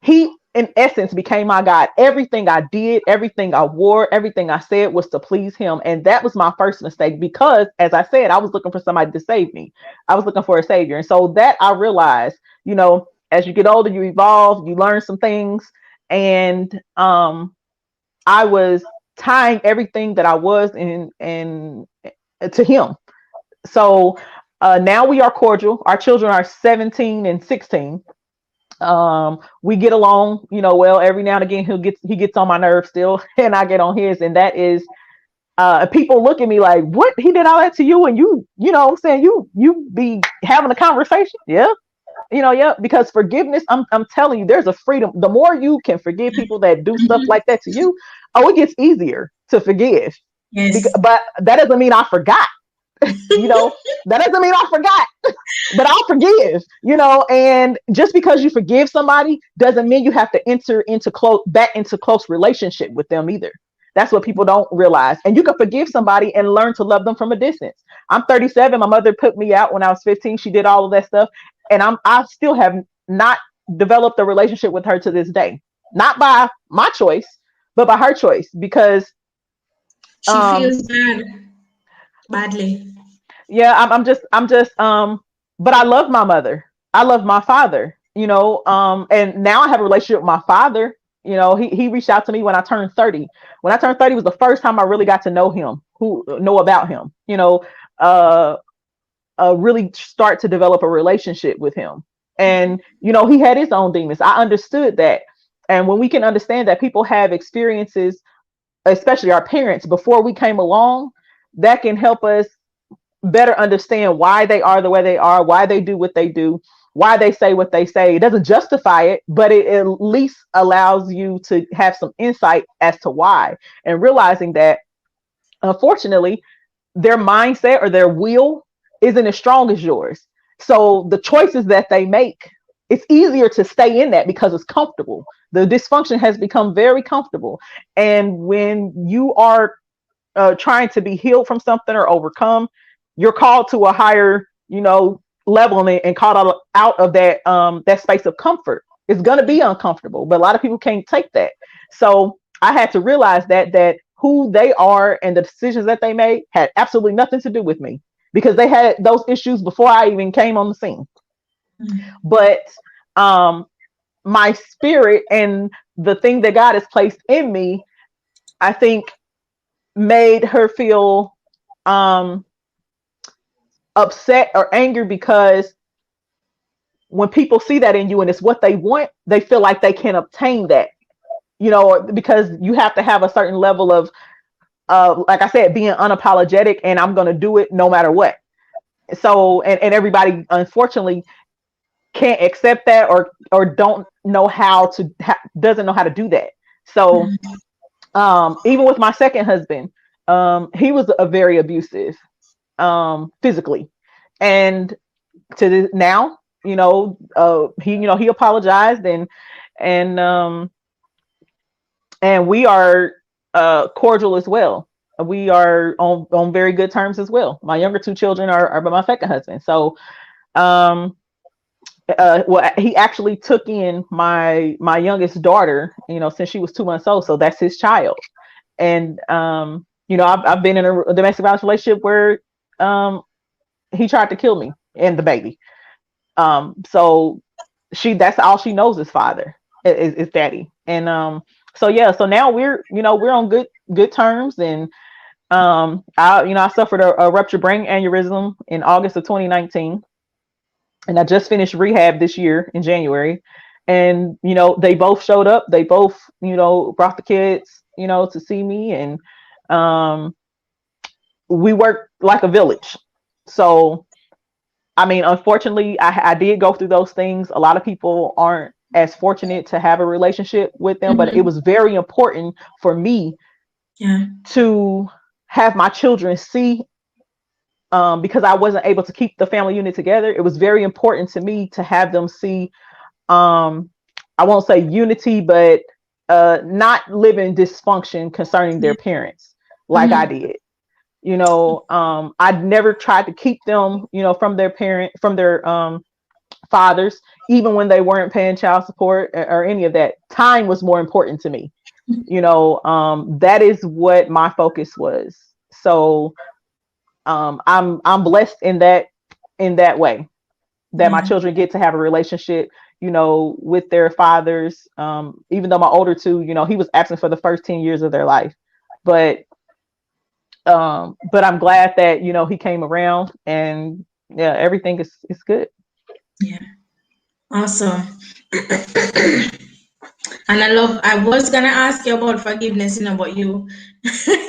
he in essence became my God. Everything I did, everything I wore, everything I said was to please him. And that was my first mistake, because as I said, I was looking for somebody to save me. I was looking for a savior. And so that I realized, as you get older, you evolve, you learn some things. And I was tying everything that I was in to him. So now we are cordial. Our children are 17 and 16. We get along, well. Every now and again he gets on my nerves still, and I get on his. And that is, people look at me like, what? He did all that to you, and you know what I'm saying, you be having a conversation. Yeah. Because forgiveness, I'm telling you, there's a freedom. The more you can forgive people that do stuff like that to you, it gets easier to forgive. Yes. But that doesn't mean I forgot. That doesn't mean I forgot, but I'll forgive, and just because you forgive somebody doesn't mean you have to enter into close relationship with them either. That's what people don't realize. And you can forgive somebody and learn to love them from a distance. I'm 37. My mother put me out when I was 15. She did all of that stuff. And I still have not developed a relationship with her to this day. Not by my choice, but by her choice, because she feels badly. Yeah, I'm just but I love my mother. I love my father, and now I have a relationship with my father. He reached out to me when I turned 30. When I turned 30 was the first time I really got to know him, know about him. really start to develop a relationship with him. And, you know, he had his own demons. I understood that. And when we can understand that people have experiences, especially our parents, before we came along, that can help us better understand why they are the way they are, why they do what they do, why they say what they say. It doesn't justify it, but it at least allows you to have some insight as to why. And realizing that, unfortunately, their mindset or their will isn't as strong as yours. So the choices that they make, it's easier to stay in that because it's comfortable. The dysfunction has become very comfortable. And when you are trying to be healed from something or overcome, you're called to a higher, you know, level, and called out of that that space of comfort. It's going to be uncomfortable, but a lot of people can't take that. So I had to realize that who they are and the decisions that they made had absolutely nothing to do with me, because they had those issues before I even came on the scene. But my spirit and the thing that God has placed in me, I think, made her feel upset or angry, because when people see that in you and it's what they want, they feel like they can obtain that, you know, because you have to have a certain level of like I said, being unapologetic, and I'm going to do it no matter what. So, and everybody unfortunately can't accept that, or don't know how to doesn't know how to do that. So even with my second husband, he was a very abusive physically, and to this now, you know, he apologized, and we are cordial as well. We are on very good terms as well. My younger two children are by my second husband. So well, he actually took in my youngest daughter, you know, since she was 2 months old. So that's his child. And you know, I've been in a domestic violence relationship where he tried to kill me and the baby. So that's all she knows is father, is daddy. And so yeah, so now we're on good terms. And I suffered a ruptured brain aneurysm in August of 2019, and I just finished rehab this year in January. And you know, they both showed up. They both, you know, brought the kids, you know, to see me. And we work like a village. So I mean, unfortunately, I did go through those things. A lot of people aren't as fortunate to have a relationship with them, but it was very important for me to have my children see, because I wasn't able to keep the family unit together. It was very important to me to have them see, I won't say unity, but not live in dysfunction concerning their parents like I did. You know, I'd never tried to keep them, you know, from their fathers, even when they weren't paying child support or any of that. Time was more important to me. You know, that is what my focus was. So I'm blessed in that way, that my children get to have a relationship, you know, with their fathers. Even though my older two, you know, he was absent for the first 10 years of their life, but I'm glad that, you know, he came around, and yeah, everything is good. Yeah. Awesome. And I was gonna ask you about forgiveness, you know, but you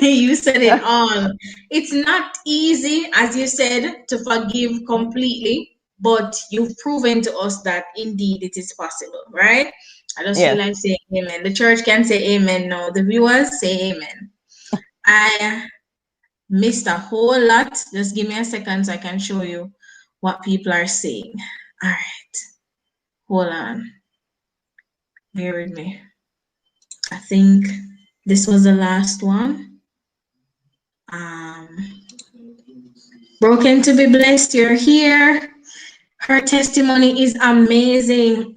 you said it all. It's not easy, as you said, to forgive completely, but you've proven to us that indeed it is possible, right? I just feel like saying amen. The church can say amen now. The viewers say amen. I missed a whole lot. Just give me a second so I can show you what people are saying. All right. Hold on. Bear with me. I think this was the last one. Broken to be blessed, you're here. Her testimony is amazing.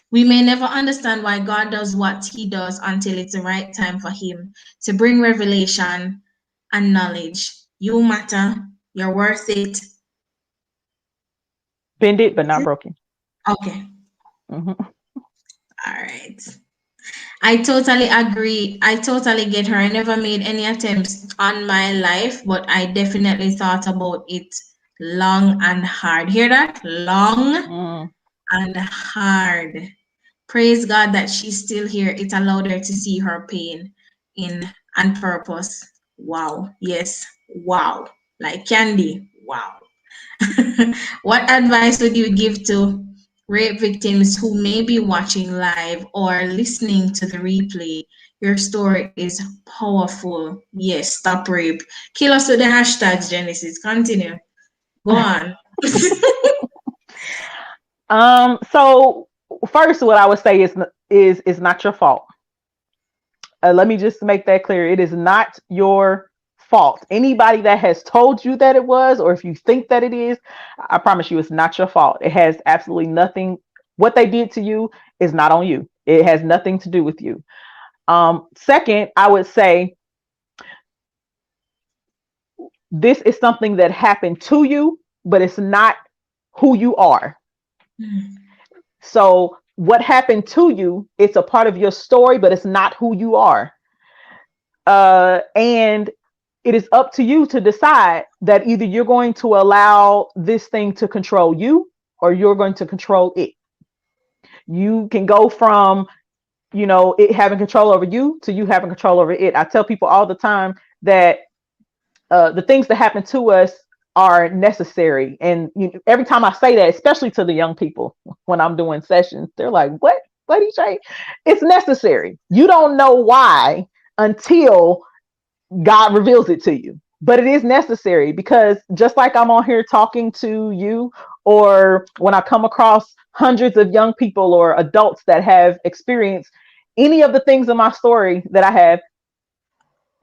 We may never understand why God does what he does until it's the right time for him to bring revelation and knowledge. You matter. You're worth it. Bended, but not broken. Okay. Mm-hmm. All right. I totally agree. I totally get her. I never made any attempts on my life, but I definitely thought about it long and hard. Hear that? Long Mm. and hard. Praise God that she's still here. It allowed her to see her pain in and purpose. Wow. Yes. Wow. Like candy. Wow. What advice would you give to rape victims who may be watching live or listening to the replay? Your story is powerful. Yes, stop rape. Kill us with the hashtags, Genesis. Continue. Go on. So first, what I would say is not your fault. Let me just make that clear. It is not your fault. Anybody that has told you that it was, or if you think that it is, I promise you, it's not your fault. It has absolutely nothing. What they did to you is not on you. It has nothing to do with you. Second, I would say this is something that happened to you, but it's not who you are. So what happened to you, it's a part of your story, but it's not who you are. And it is up to you to decide that either you're going to allow this thing to control you or you're going to control it. You can go from, it having control over you to you having control over it. I tell people all the time that the things that happen to us are necessary. And every time I say that, especially to the young people when I'm doing sessions, they're like, what EJ? It's necessary. You don't know why until God reveals it to you. But it is necessary, because just like I'm on here talking to you, or when I come across hundreds of young people or adults that have experienced any of the things in my story that I have,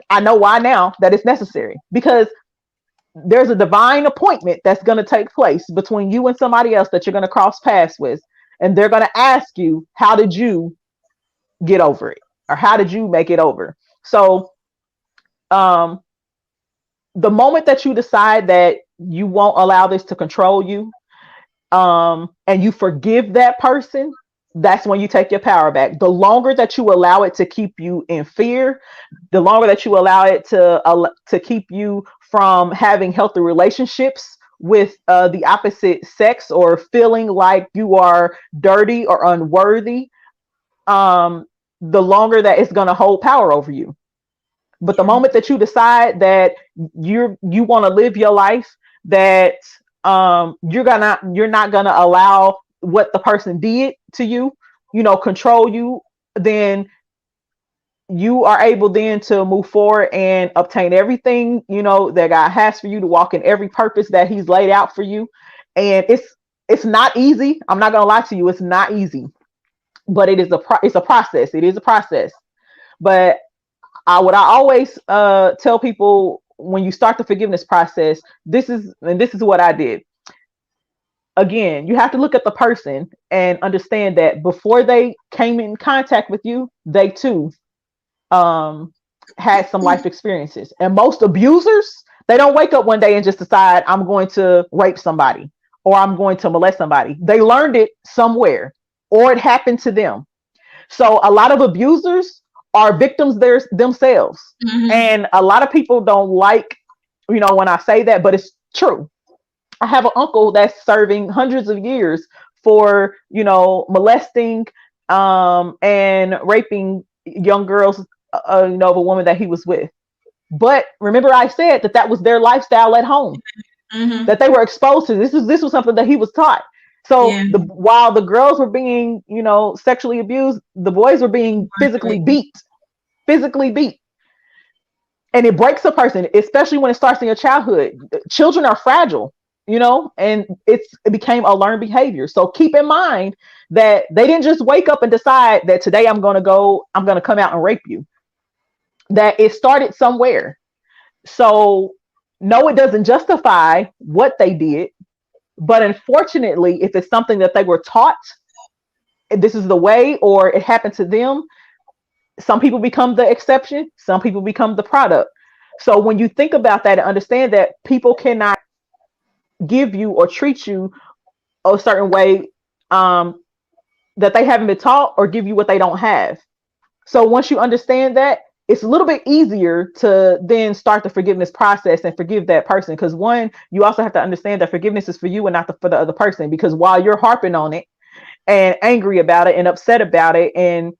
I know why now that it's necessary, because there's a divine appointment that's going to take place between you and somebody else that you're going to cross paths with. And they're going to ask you, how did you get over it? Or how did you make it over? So, the moment that you decide that you won't allow this to control you, and you forgive that person, that's when you take your power back. The longer that you allow it to keep you in fear, the longer that you allow it to keep you from having healthy relationships with the opposite sex, or feeling like you are dirty or unworthy, the longer that it's going to hold power over you. But the moment that you decide that you want to live your life, that you're not gonna allow what the person did to you, control you, then you are able then to move forward and obtain everything that God has for you, to walk in every purpose that He's laid out for you. And it's not easy. I'm not gonna lie to you, it's not easy, but it's a process. It is a process. But what I always tell people, when you start the forgiveness process, this is what I did. Again, you have to look at the person and understand that before they came in contact with you, they too had some life experiences. And most abusers, they don't wake up one day and just decide, I'm going to rape somebody or I'm going to molest somebody. They learned it somewhere, or it happened to them. So a lot of abusers are victims themselves. Mm-hmm. And a lot of people don't like, when I say that, but it's true. I have an uncle that's serving hundreds of years for, molesting and raping young girls, of a woman that he was with. But remember, I said that was their lifestyle at home, Mm-hmm. that they were exposed to. This was something that he was taught. So while the girls were being, sexually abused, the boys were being physically beat. And it breaks a person, especially when it starts in your childhood. Children are fragile, and it became a learned behavior. So keep in mind that they didn't just wake up and decide that today I'm going to come out and rape you. That it started somewhere. So no, it doesn't justify what they did. But unfortunately, if it's something that they were taught, this is the way, or it happened to them, some people become the exception, some people become the product. So when you think about that and understand that people cannot give you or treat you a certain way that they haven't been taught, or give you what they don't have. So once you understand that, it's a little bit easier to then start the forgiveness process and forgive that person. Because one, you also have to understand that forgiveness is for you and not for the other person. Because while you're harping on it and angry about it and upset about it and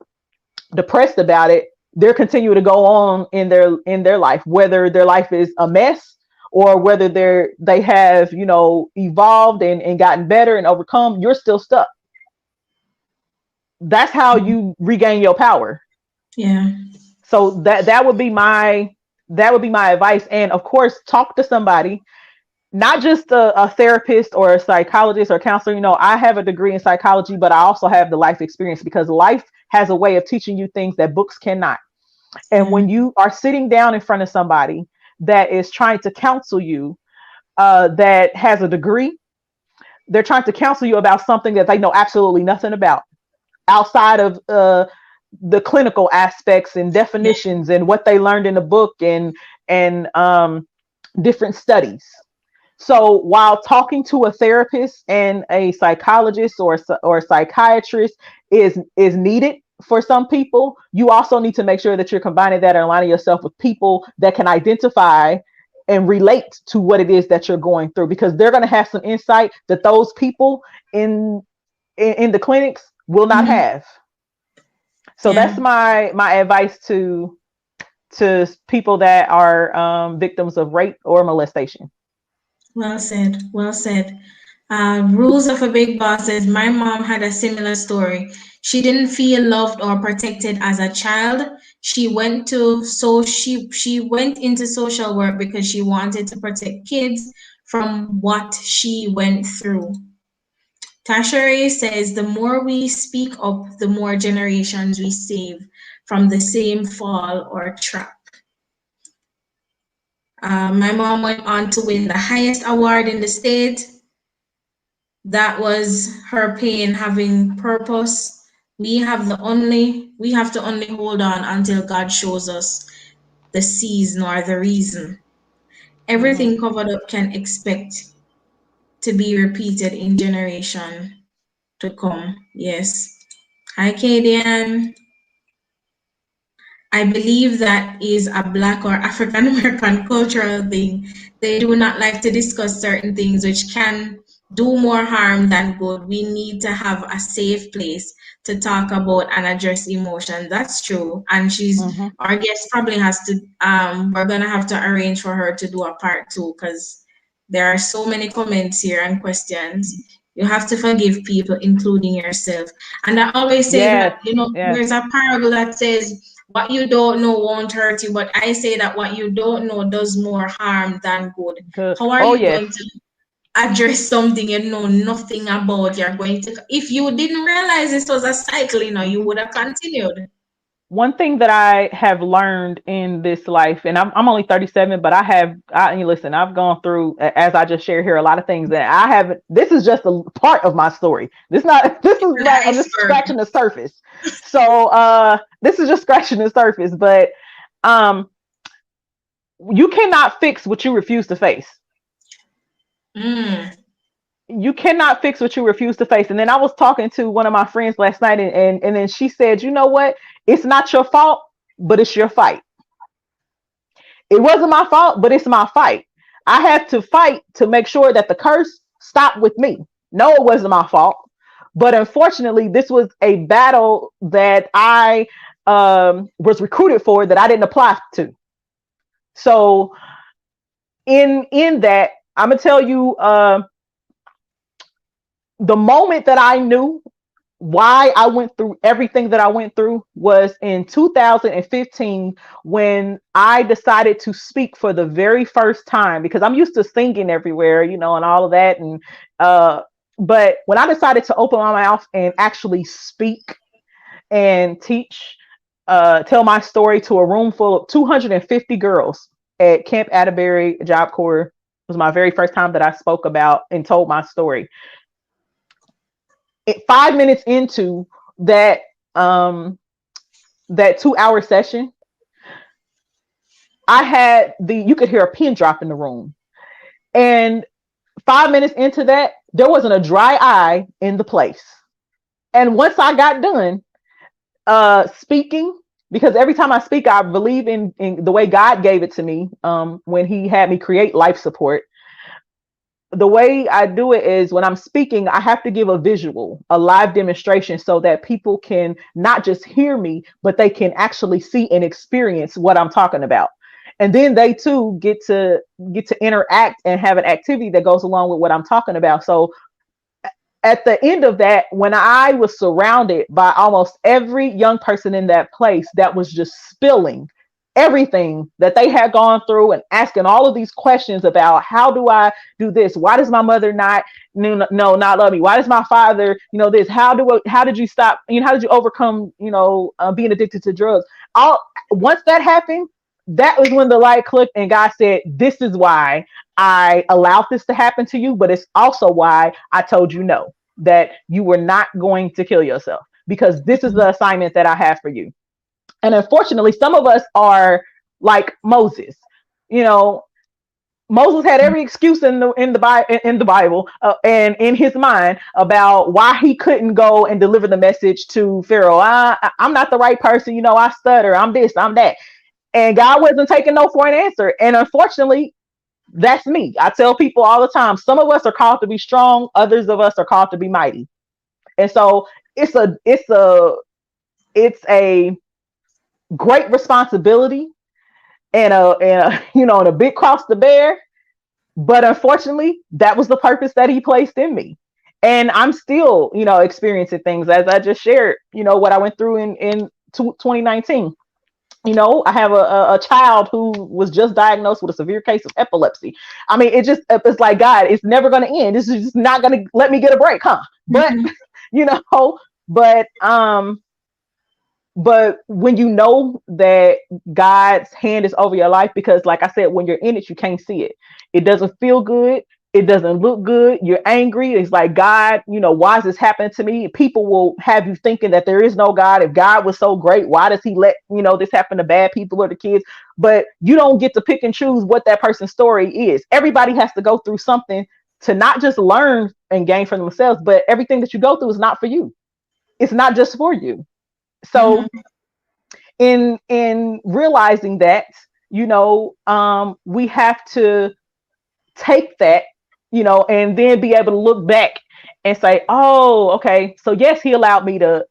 depressed about it, they're continuing to go on in their life, whether their life is a mess or whether they have, you know, evolved and gotten better and overcome. You're still stuck. That's how you regain your power. Yeah. So that would be my advice. And of course, talk to somebody, not just a therapist or a psychologist or counselor. You know, I have a degree in psychology, but I also have the life experience, because life has a way of teaching you things that books cannot. And when you are sitting down in front of somebody that is trying to counsel you, that has a degree, they're trying to counsel you about something that they know absolutely nothing about outside of the clinical aspects and definitions and what they learned in the book and different studies. So while talking to a therapist and a psychologist or a psychiatrist is needed for some people, you also need to make sure that you're combining that and aligning yourself with people that can identify and relate to what it is that you're going through, because they're going to have some insight that those people in the clinics will not have. So that's my advice to people that are victims of rape or molestation. Well said. Well said. Rules of a Big Boss says my mom had a similar story. She didn't feel loved or protected as a child. She went into social work because she wanted to protect kids from what she went through. Tasha says the more we speak up, the more generations we save from the same fall or trap. My mom went on to win the highest award in the state. That was her pain having purpose. We have to only hold on until God shows us the season or the reason. Everything covered up can expect to be repeated in generation to come. Yes. Hi, Kadian. I believe that is a Black or African American cultural thing. They do not like to discuss certain things which can do more harm than good. We need to have a safe place to talk about and address emotions. That's true. And our guest probably has to, we're going to have to arrange for her to do a part 2, because there are so many comments here and questions. You have to forgive people, including yourself. And I always say that, there's a parable that says, what you don't know won't hurt you, but I say that what you don't know does more harm than good. How are you going to address something you know nothing about? You're going to, if you didn't realize this was a cycle, you would have continued. One thing that I have learned in this life, and I'm only 37, but listen, I've gone through, as I just shared here, a lot of things that I haven't. This is just a part of my story. I'm just scratching the surface. So this is just scratching the surface, but you cannot fix what you refuse to face. You cannot fix what you refuse to face. And then I was talking to one of my friends last night, and then she said, you know what? It's not your fault, but it's your fight. It wasn't my fault, but it's my fight. I had to fight to make sure that the curse stopped with me. No, it wasn't my fault. But unfortunately, this was a battle that I was recruited for that I didn't apply to. So in that, I'm going to tell you, the moment that I knew why I went through everything that I went through was in 2015, when I decided to speak for the very first time, because I'm used to singing everywhere, and all of that. And but when I decided to open my mouth and actually speak and teach, tell my story to a room full of 250 girls at Camp Atterbury Job Corps, was my very first time that I spoke about and told my story. 5 minutes into that 2-hour session, I had you could hear a pin drop in the room. And 5 minutes into that, there wasn't a dry eye in the place. And once I got done speaking because every time I speak, I believe in the way God gave it to me when he had me create life support. The way I do it is when I'm speaking, I have to give a visual, a live demonstration so that people can not just hear me, but they can actually see and experience what I'm talking about. And then they too get to interact and have an activity that goes along with what I'm talking about. So at the end of that, when I was surrounded by almost every young person in that place that was just spilling everything that they had gone through and asking all of these questions about, how do I do this? Why does my mother not not love me? Why does my father, this? How did you stop? How did you overcome, being addicted to drugs? All Once that happened, that was when the light clicked and God said, this is why I allowed this to happen to you, but it's also why I told you no, that you were not going to kill yourself, because this is the assignment that I have for you. And unfortunately, some of us are like Moses. Moses had every excuse in the Bible and in his mind about why he couldn't go and deliver the message to Pharaoh. I'm not the right person. I stutter. I'm this. I'm that. And God wasn't taking no for an answer. And unfortunately, that's me. I tell people all the time, some of us are called to be strong, others of us are called to be mighty. And so it's a great responsibility and a big cross to bear. But unfortunately, that was the purpose that he placed in me. And I'm still, experiencing things, as I just shared, what I went through in 2019. I have a child who was just diagnosed with a severe case of epilepsy. I mean, it's like, God, it's never going to end. This is just not going to let me get a break, huh? But, but when you know that God's hand is over your life, because like I said, when you're in it, you can't see it. It doesn't feel good. It doesn't look good. You're angry. It's like, God, why is this happening to me? People will have you thinking that there is no God. If God was so great, why does he let, this happen to bad people or the kids? But you don't get to pick and choose what that person's story is. Everybody has to go through something to not just learn and gain from themselves, but everything that you go through is not for you. It's not just for you. So in realizing that, we have to take that, and then be able to look back and say, oh, okay, so yes, he allowed me to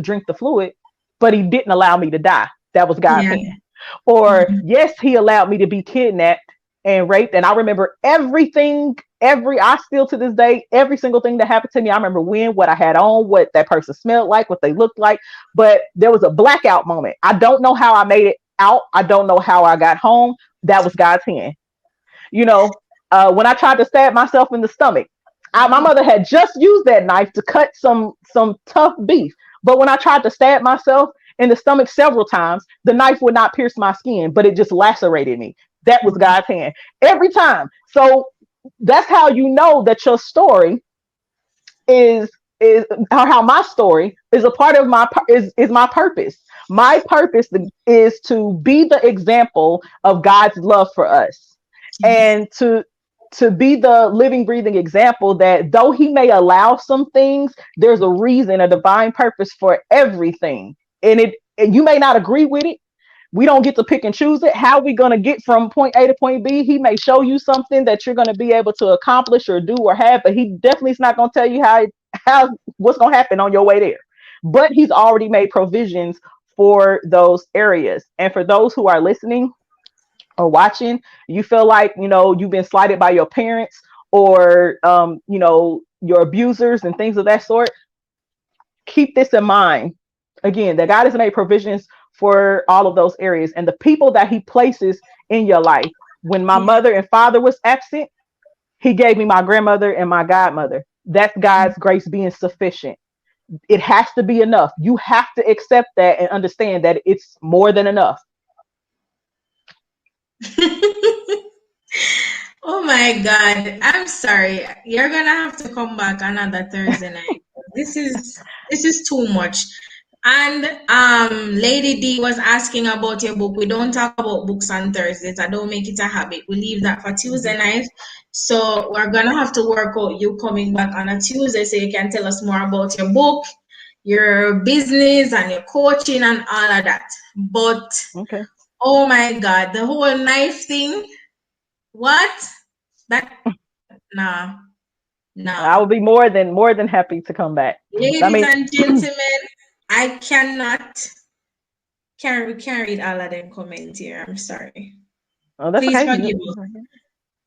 drink the fluid, but he didn't allow me to die. That was God's hand. Or yes, he allowed me to be kidnapped and raped. And I remember I still to this day, every single thing that happened to me, I remember when, what I had on, what that person smelled like, what they looked like. But there was a blackout moment. I don't know how I made it out. I don't know how I got home. That was God's hand. When I tried to stab myself in the stomach, my mother had just used that knife to cut some tough beef. But when I tried to stab myself in the stomach several times, the knife would not pierce my skin, but it just lacerated me. That was God's hand every time. So that's how you know that your story is how my story is a part of my purpose. My purpose is to be the example of God's love for us, and to be the living, breathing example that though he may allow some things, there's a reason, a divine purpose for everything. And you may not agree with it. We don't get to pick and choose it. How are we going to get from point A to point B? He may show you something that you're going to be able to accomplish or do or have, but he definitely is not going to tell you what's going to happen on your way there. But he's already made provisions for those areas. And for those who are listening or watching, you feel like, you've been slighted by your parents or, your abusers and things of that sort, keep this in mind. Again, that God has made provisions for all of those areas, and the people that he places in your life. When my mother and father was absent, he gave me my grandmother and my godmother. That's God's grace being sufficient. It has to be enough. You have to accept that and understand that it's more than enough. Oh my God. I'm sorry. You're gonna have to come back another Thursday night. This is too much. And Lady D was asking about your book. We don't talk about books on Thursdays. I don't make it a habit. We leave that for Tuesday night. So we're gonna have to work out you coming back on a Tuesday so you can tell us more about your book, your business and your coaching and all of that. But Okay. oh my God, the whole knife thing, what? That nah, I nah. will be more than happy to come back. I Ladies mean, and gentlemen, I cannot can't read all of them comments here. I'm sorry. oh, that's Please okay. forgive us.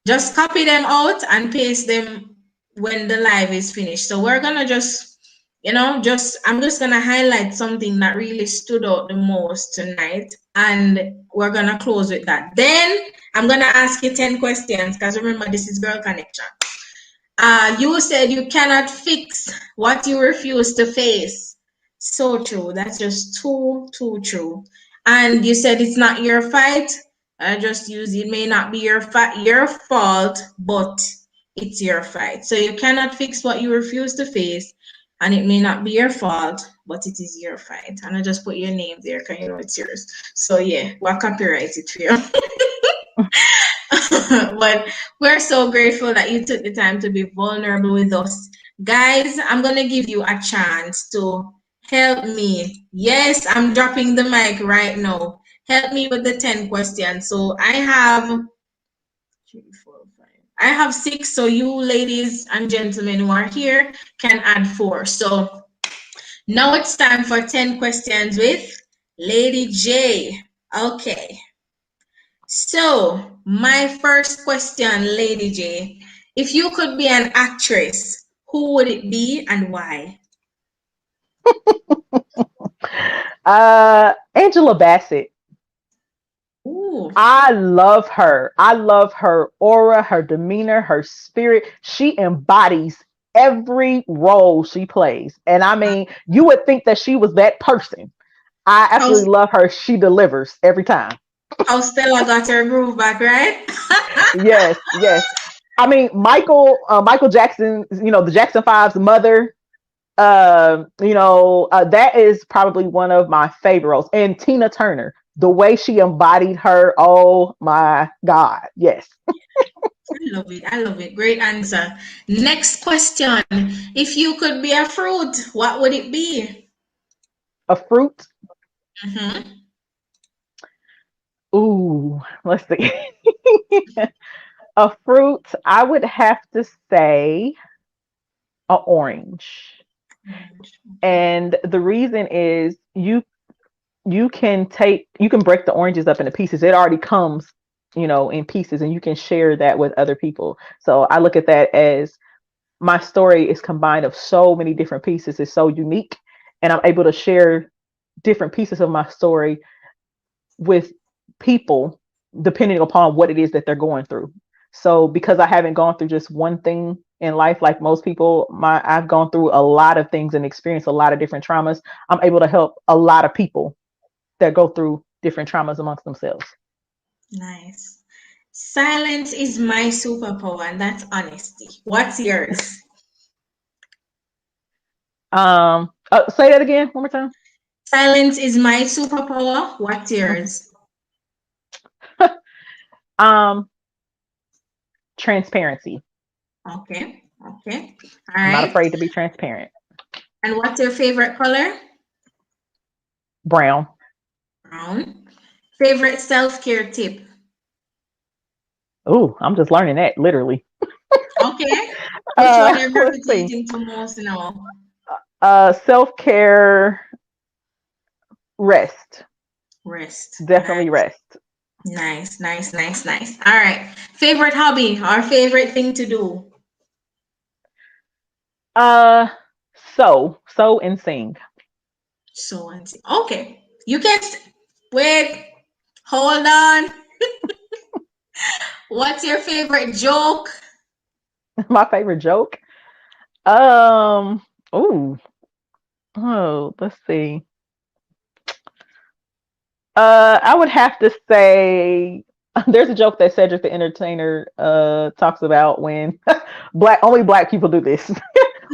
Just copy them out and paste them when the live is finished. So we're gonna just, I'm just gonna highlight something that really stood out the most tonight, and we're gonna close with that. Then I'm gonna ask you 10 questions because remember this is Girl Connection. You said you cannot fix what you refuse to face. So true. That's just too true. And you said it's not your fight. I just use it may not be your fault, but it's your fight. So you cannot fix what you refuse to face, and it may not be your fault, but it is your fight. And I just put your name there because you know it's yours. So yeah, we'll copyright it for you. But we're so grateful that you took the time to be vulnerable with us. Guys, I'm going to give you a chance to help me. Yes, I'm dropping the mic right now. Help me with the 10 questions. So I have 3, 4, 5. I have 6. So you ladies and gentlemen who are here can add 4. So now it's time for 10 questions with Lady J. Okay. So, my first question, Lady J, if you could be an actress, who would it be and why? Angela Bassett. Ooh. I love her. I love her aura, her demeanor, her spirit. She embodies every role she plays. And I mean, you would think that she was that person. I How, absolutely love her. She delivers every time. how Stella got her groove back, right? Yes, yes. I mean, Michael Jackson, the Jackson Five's mother. That is probably one of my favorite roles. And Tina Turner, the way she embodied her, oh my God, yes. I love it. I love it. Great answer. Next question. If you could be a fruit, what would it be? A fruit. Mm-hmm. Ooh, let's see. A fruit, I would have to say a orange. And the reason is you can break the oranges up into pieces. It already comes, in pieces, and you can share that with other people. So I look at that as my story is combined of so many different pieces. It's so unique, and I'm able to share different pieces of my story with people depending upon what it is that they're going through. So because I haven't gone through just one thing in life like most people, I've gone through a lot of things and experienced a lot of different traumas. I'm able to help a lot of people that go through different traumas amongst themselves. Nice. Silence is my superpower, and that's honesty. What's yours? Say that again one more time. Silence is my superpower. What's yours? Transparency. Okay. All I'm right. not afraid to be transparent. And what's your favorite color? Brown. Brown. Favorite self-care tip? Oh, I'm just learning that literally. Okay. Which one you're Let's see. gravitating to most now? Self-care, rest. Rest. Definitely rest. Nice. All right. Favorite hobby or favorite thing to do? Sew and sing. So and sing. Okay. You can wait. Hold on. What's your favorite joke? My favorite joke. Oh, let's see. I would have to say there's a joke that Cedric the Entertainer talks about when only black people do this.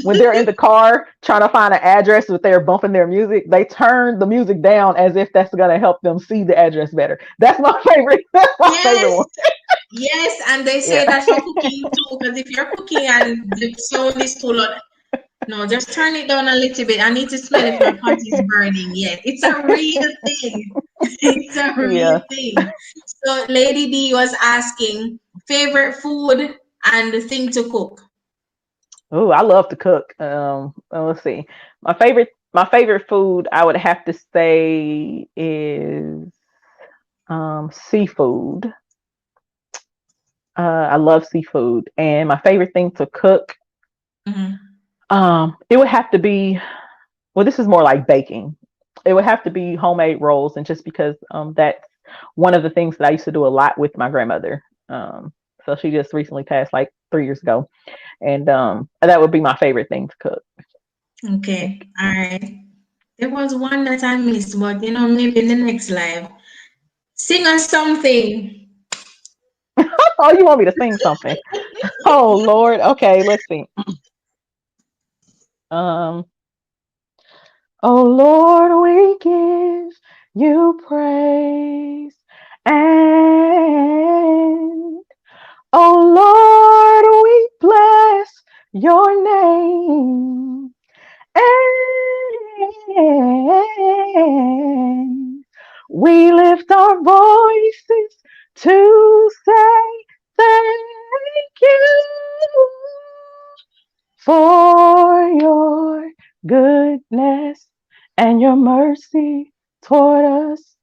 When they're in the car trying to find an address, but they're bumping their music, they turn the music down as if that's going to help them see the address better. That's my favorite. That's my favorite one. Yes, and they say that for cooking too, because if you're cooking and the sound is too loud, No, just turn it down a little bit. I need to smell if my pot is burning yet. It's a real thing. It's a real Yeah. thing. So Lady D was asking favorite food and the thing to cook. Oh, I love to cook. Let's see. My favorite food I would have to say is seafood. I love seafood, and my favorite thing to cook, Mhm. it would have to be. Well, this is more like baking. It would have to be homemade rolls, and just because that's one of the things that I used to do a lot with my grandmother. So she just recently passed like 3 years ago, and that would be my favorite thing to cook. Okay. All right. There was one that I missed, but maybe in the next live. Sing us something. Oh, you want me to sing something? Oh Lord. Okay, let's see. Um, oh Lord, we give you praise. And oh Lord, we bless your name. And we lift our voices to say thank you for your goodness and your mercy toward us,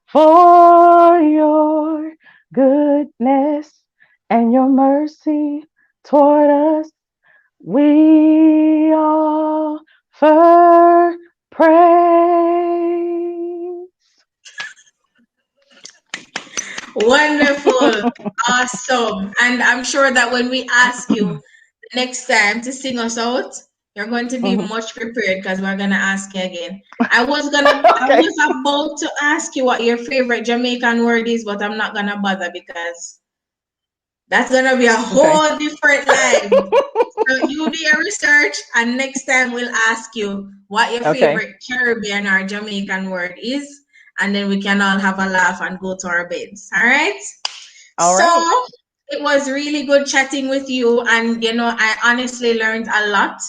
for your goodness and your mercy toward us. We offer praise. Wonderful. Awesome. And I'm sure that when we ask you the next time to sing us out, you're going to be Mhm. much prepared because we're gonna ask you again. I Okay. was about to ask you what your favorite Jamaican word is, but I'm not gonna bother because that's gonna be a Okay. whole different life. So you do your research, and next time we'll ask you what your Okay. favorite Caribbean or Jamaican word is, and then we can all have a laugh and go to our beds. All right? All So right. it was really good chatting with you, and I honestly learned a lot.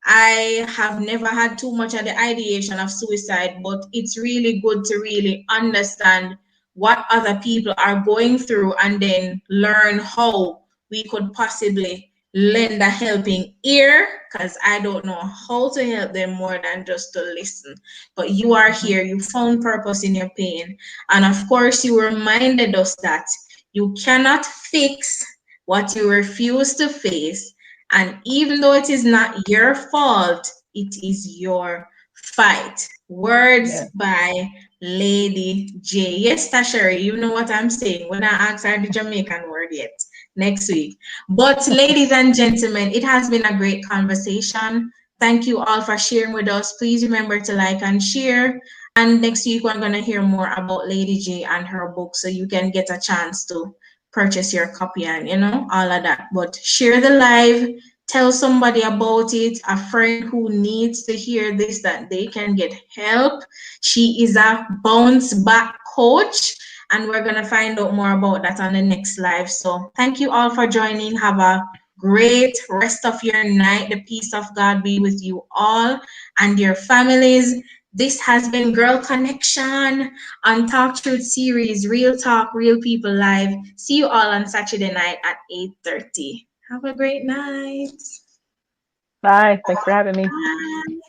I have never had too much of the ideation of suicide, but it's really good to really understand what other people are going through and then learn how we could possibly lend a helping ear because I don't know how to help them more than just to listen. But you are Mhm. here, you found purpose in your pain. And of course, you reminded us that you cannot fix what you refuse to face, and even though it is not your fault, it is your fight. Words Yeah. by Lady J. Yes, Tashari, you know what I'm saying when I ask her the Jamaican word yet next week. But, ladies and gentlemen, it has been a great conversation. Thank you all for sharing with us. Please remember to like and share. And next week, we're going to hear more about Lady J and her book so you can get a chance to purchase your copy and all of that. But share the live, tell somebody about it, a friend who needs to hear this, that they can get help. She is a bounce back coach, and we're going to find out more about that on the next live. So thank you all for joining. Have a great rest of your night. The peace of God be with you all and your families. This has been Girl Connection on TalkTruth Series, Real Talk, Real People Live. See you all on Saturday night at 8:30. Have a great night. Bye. Thanks for having me. Bye.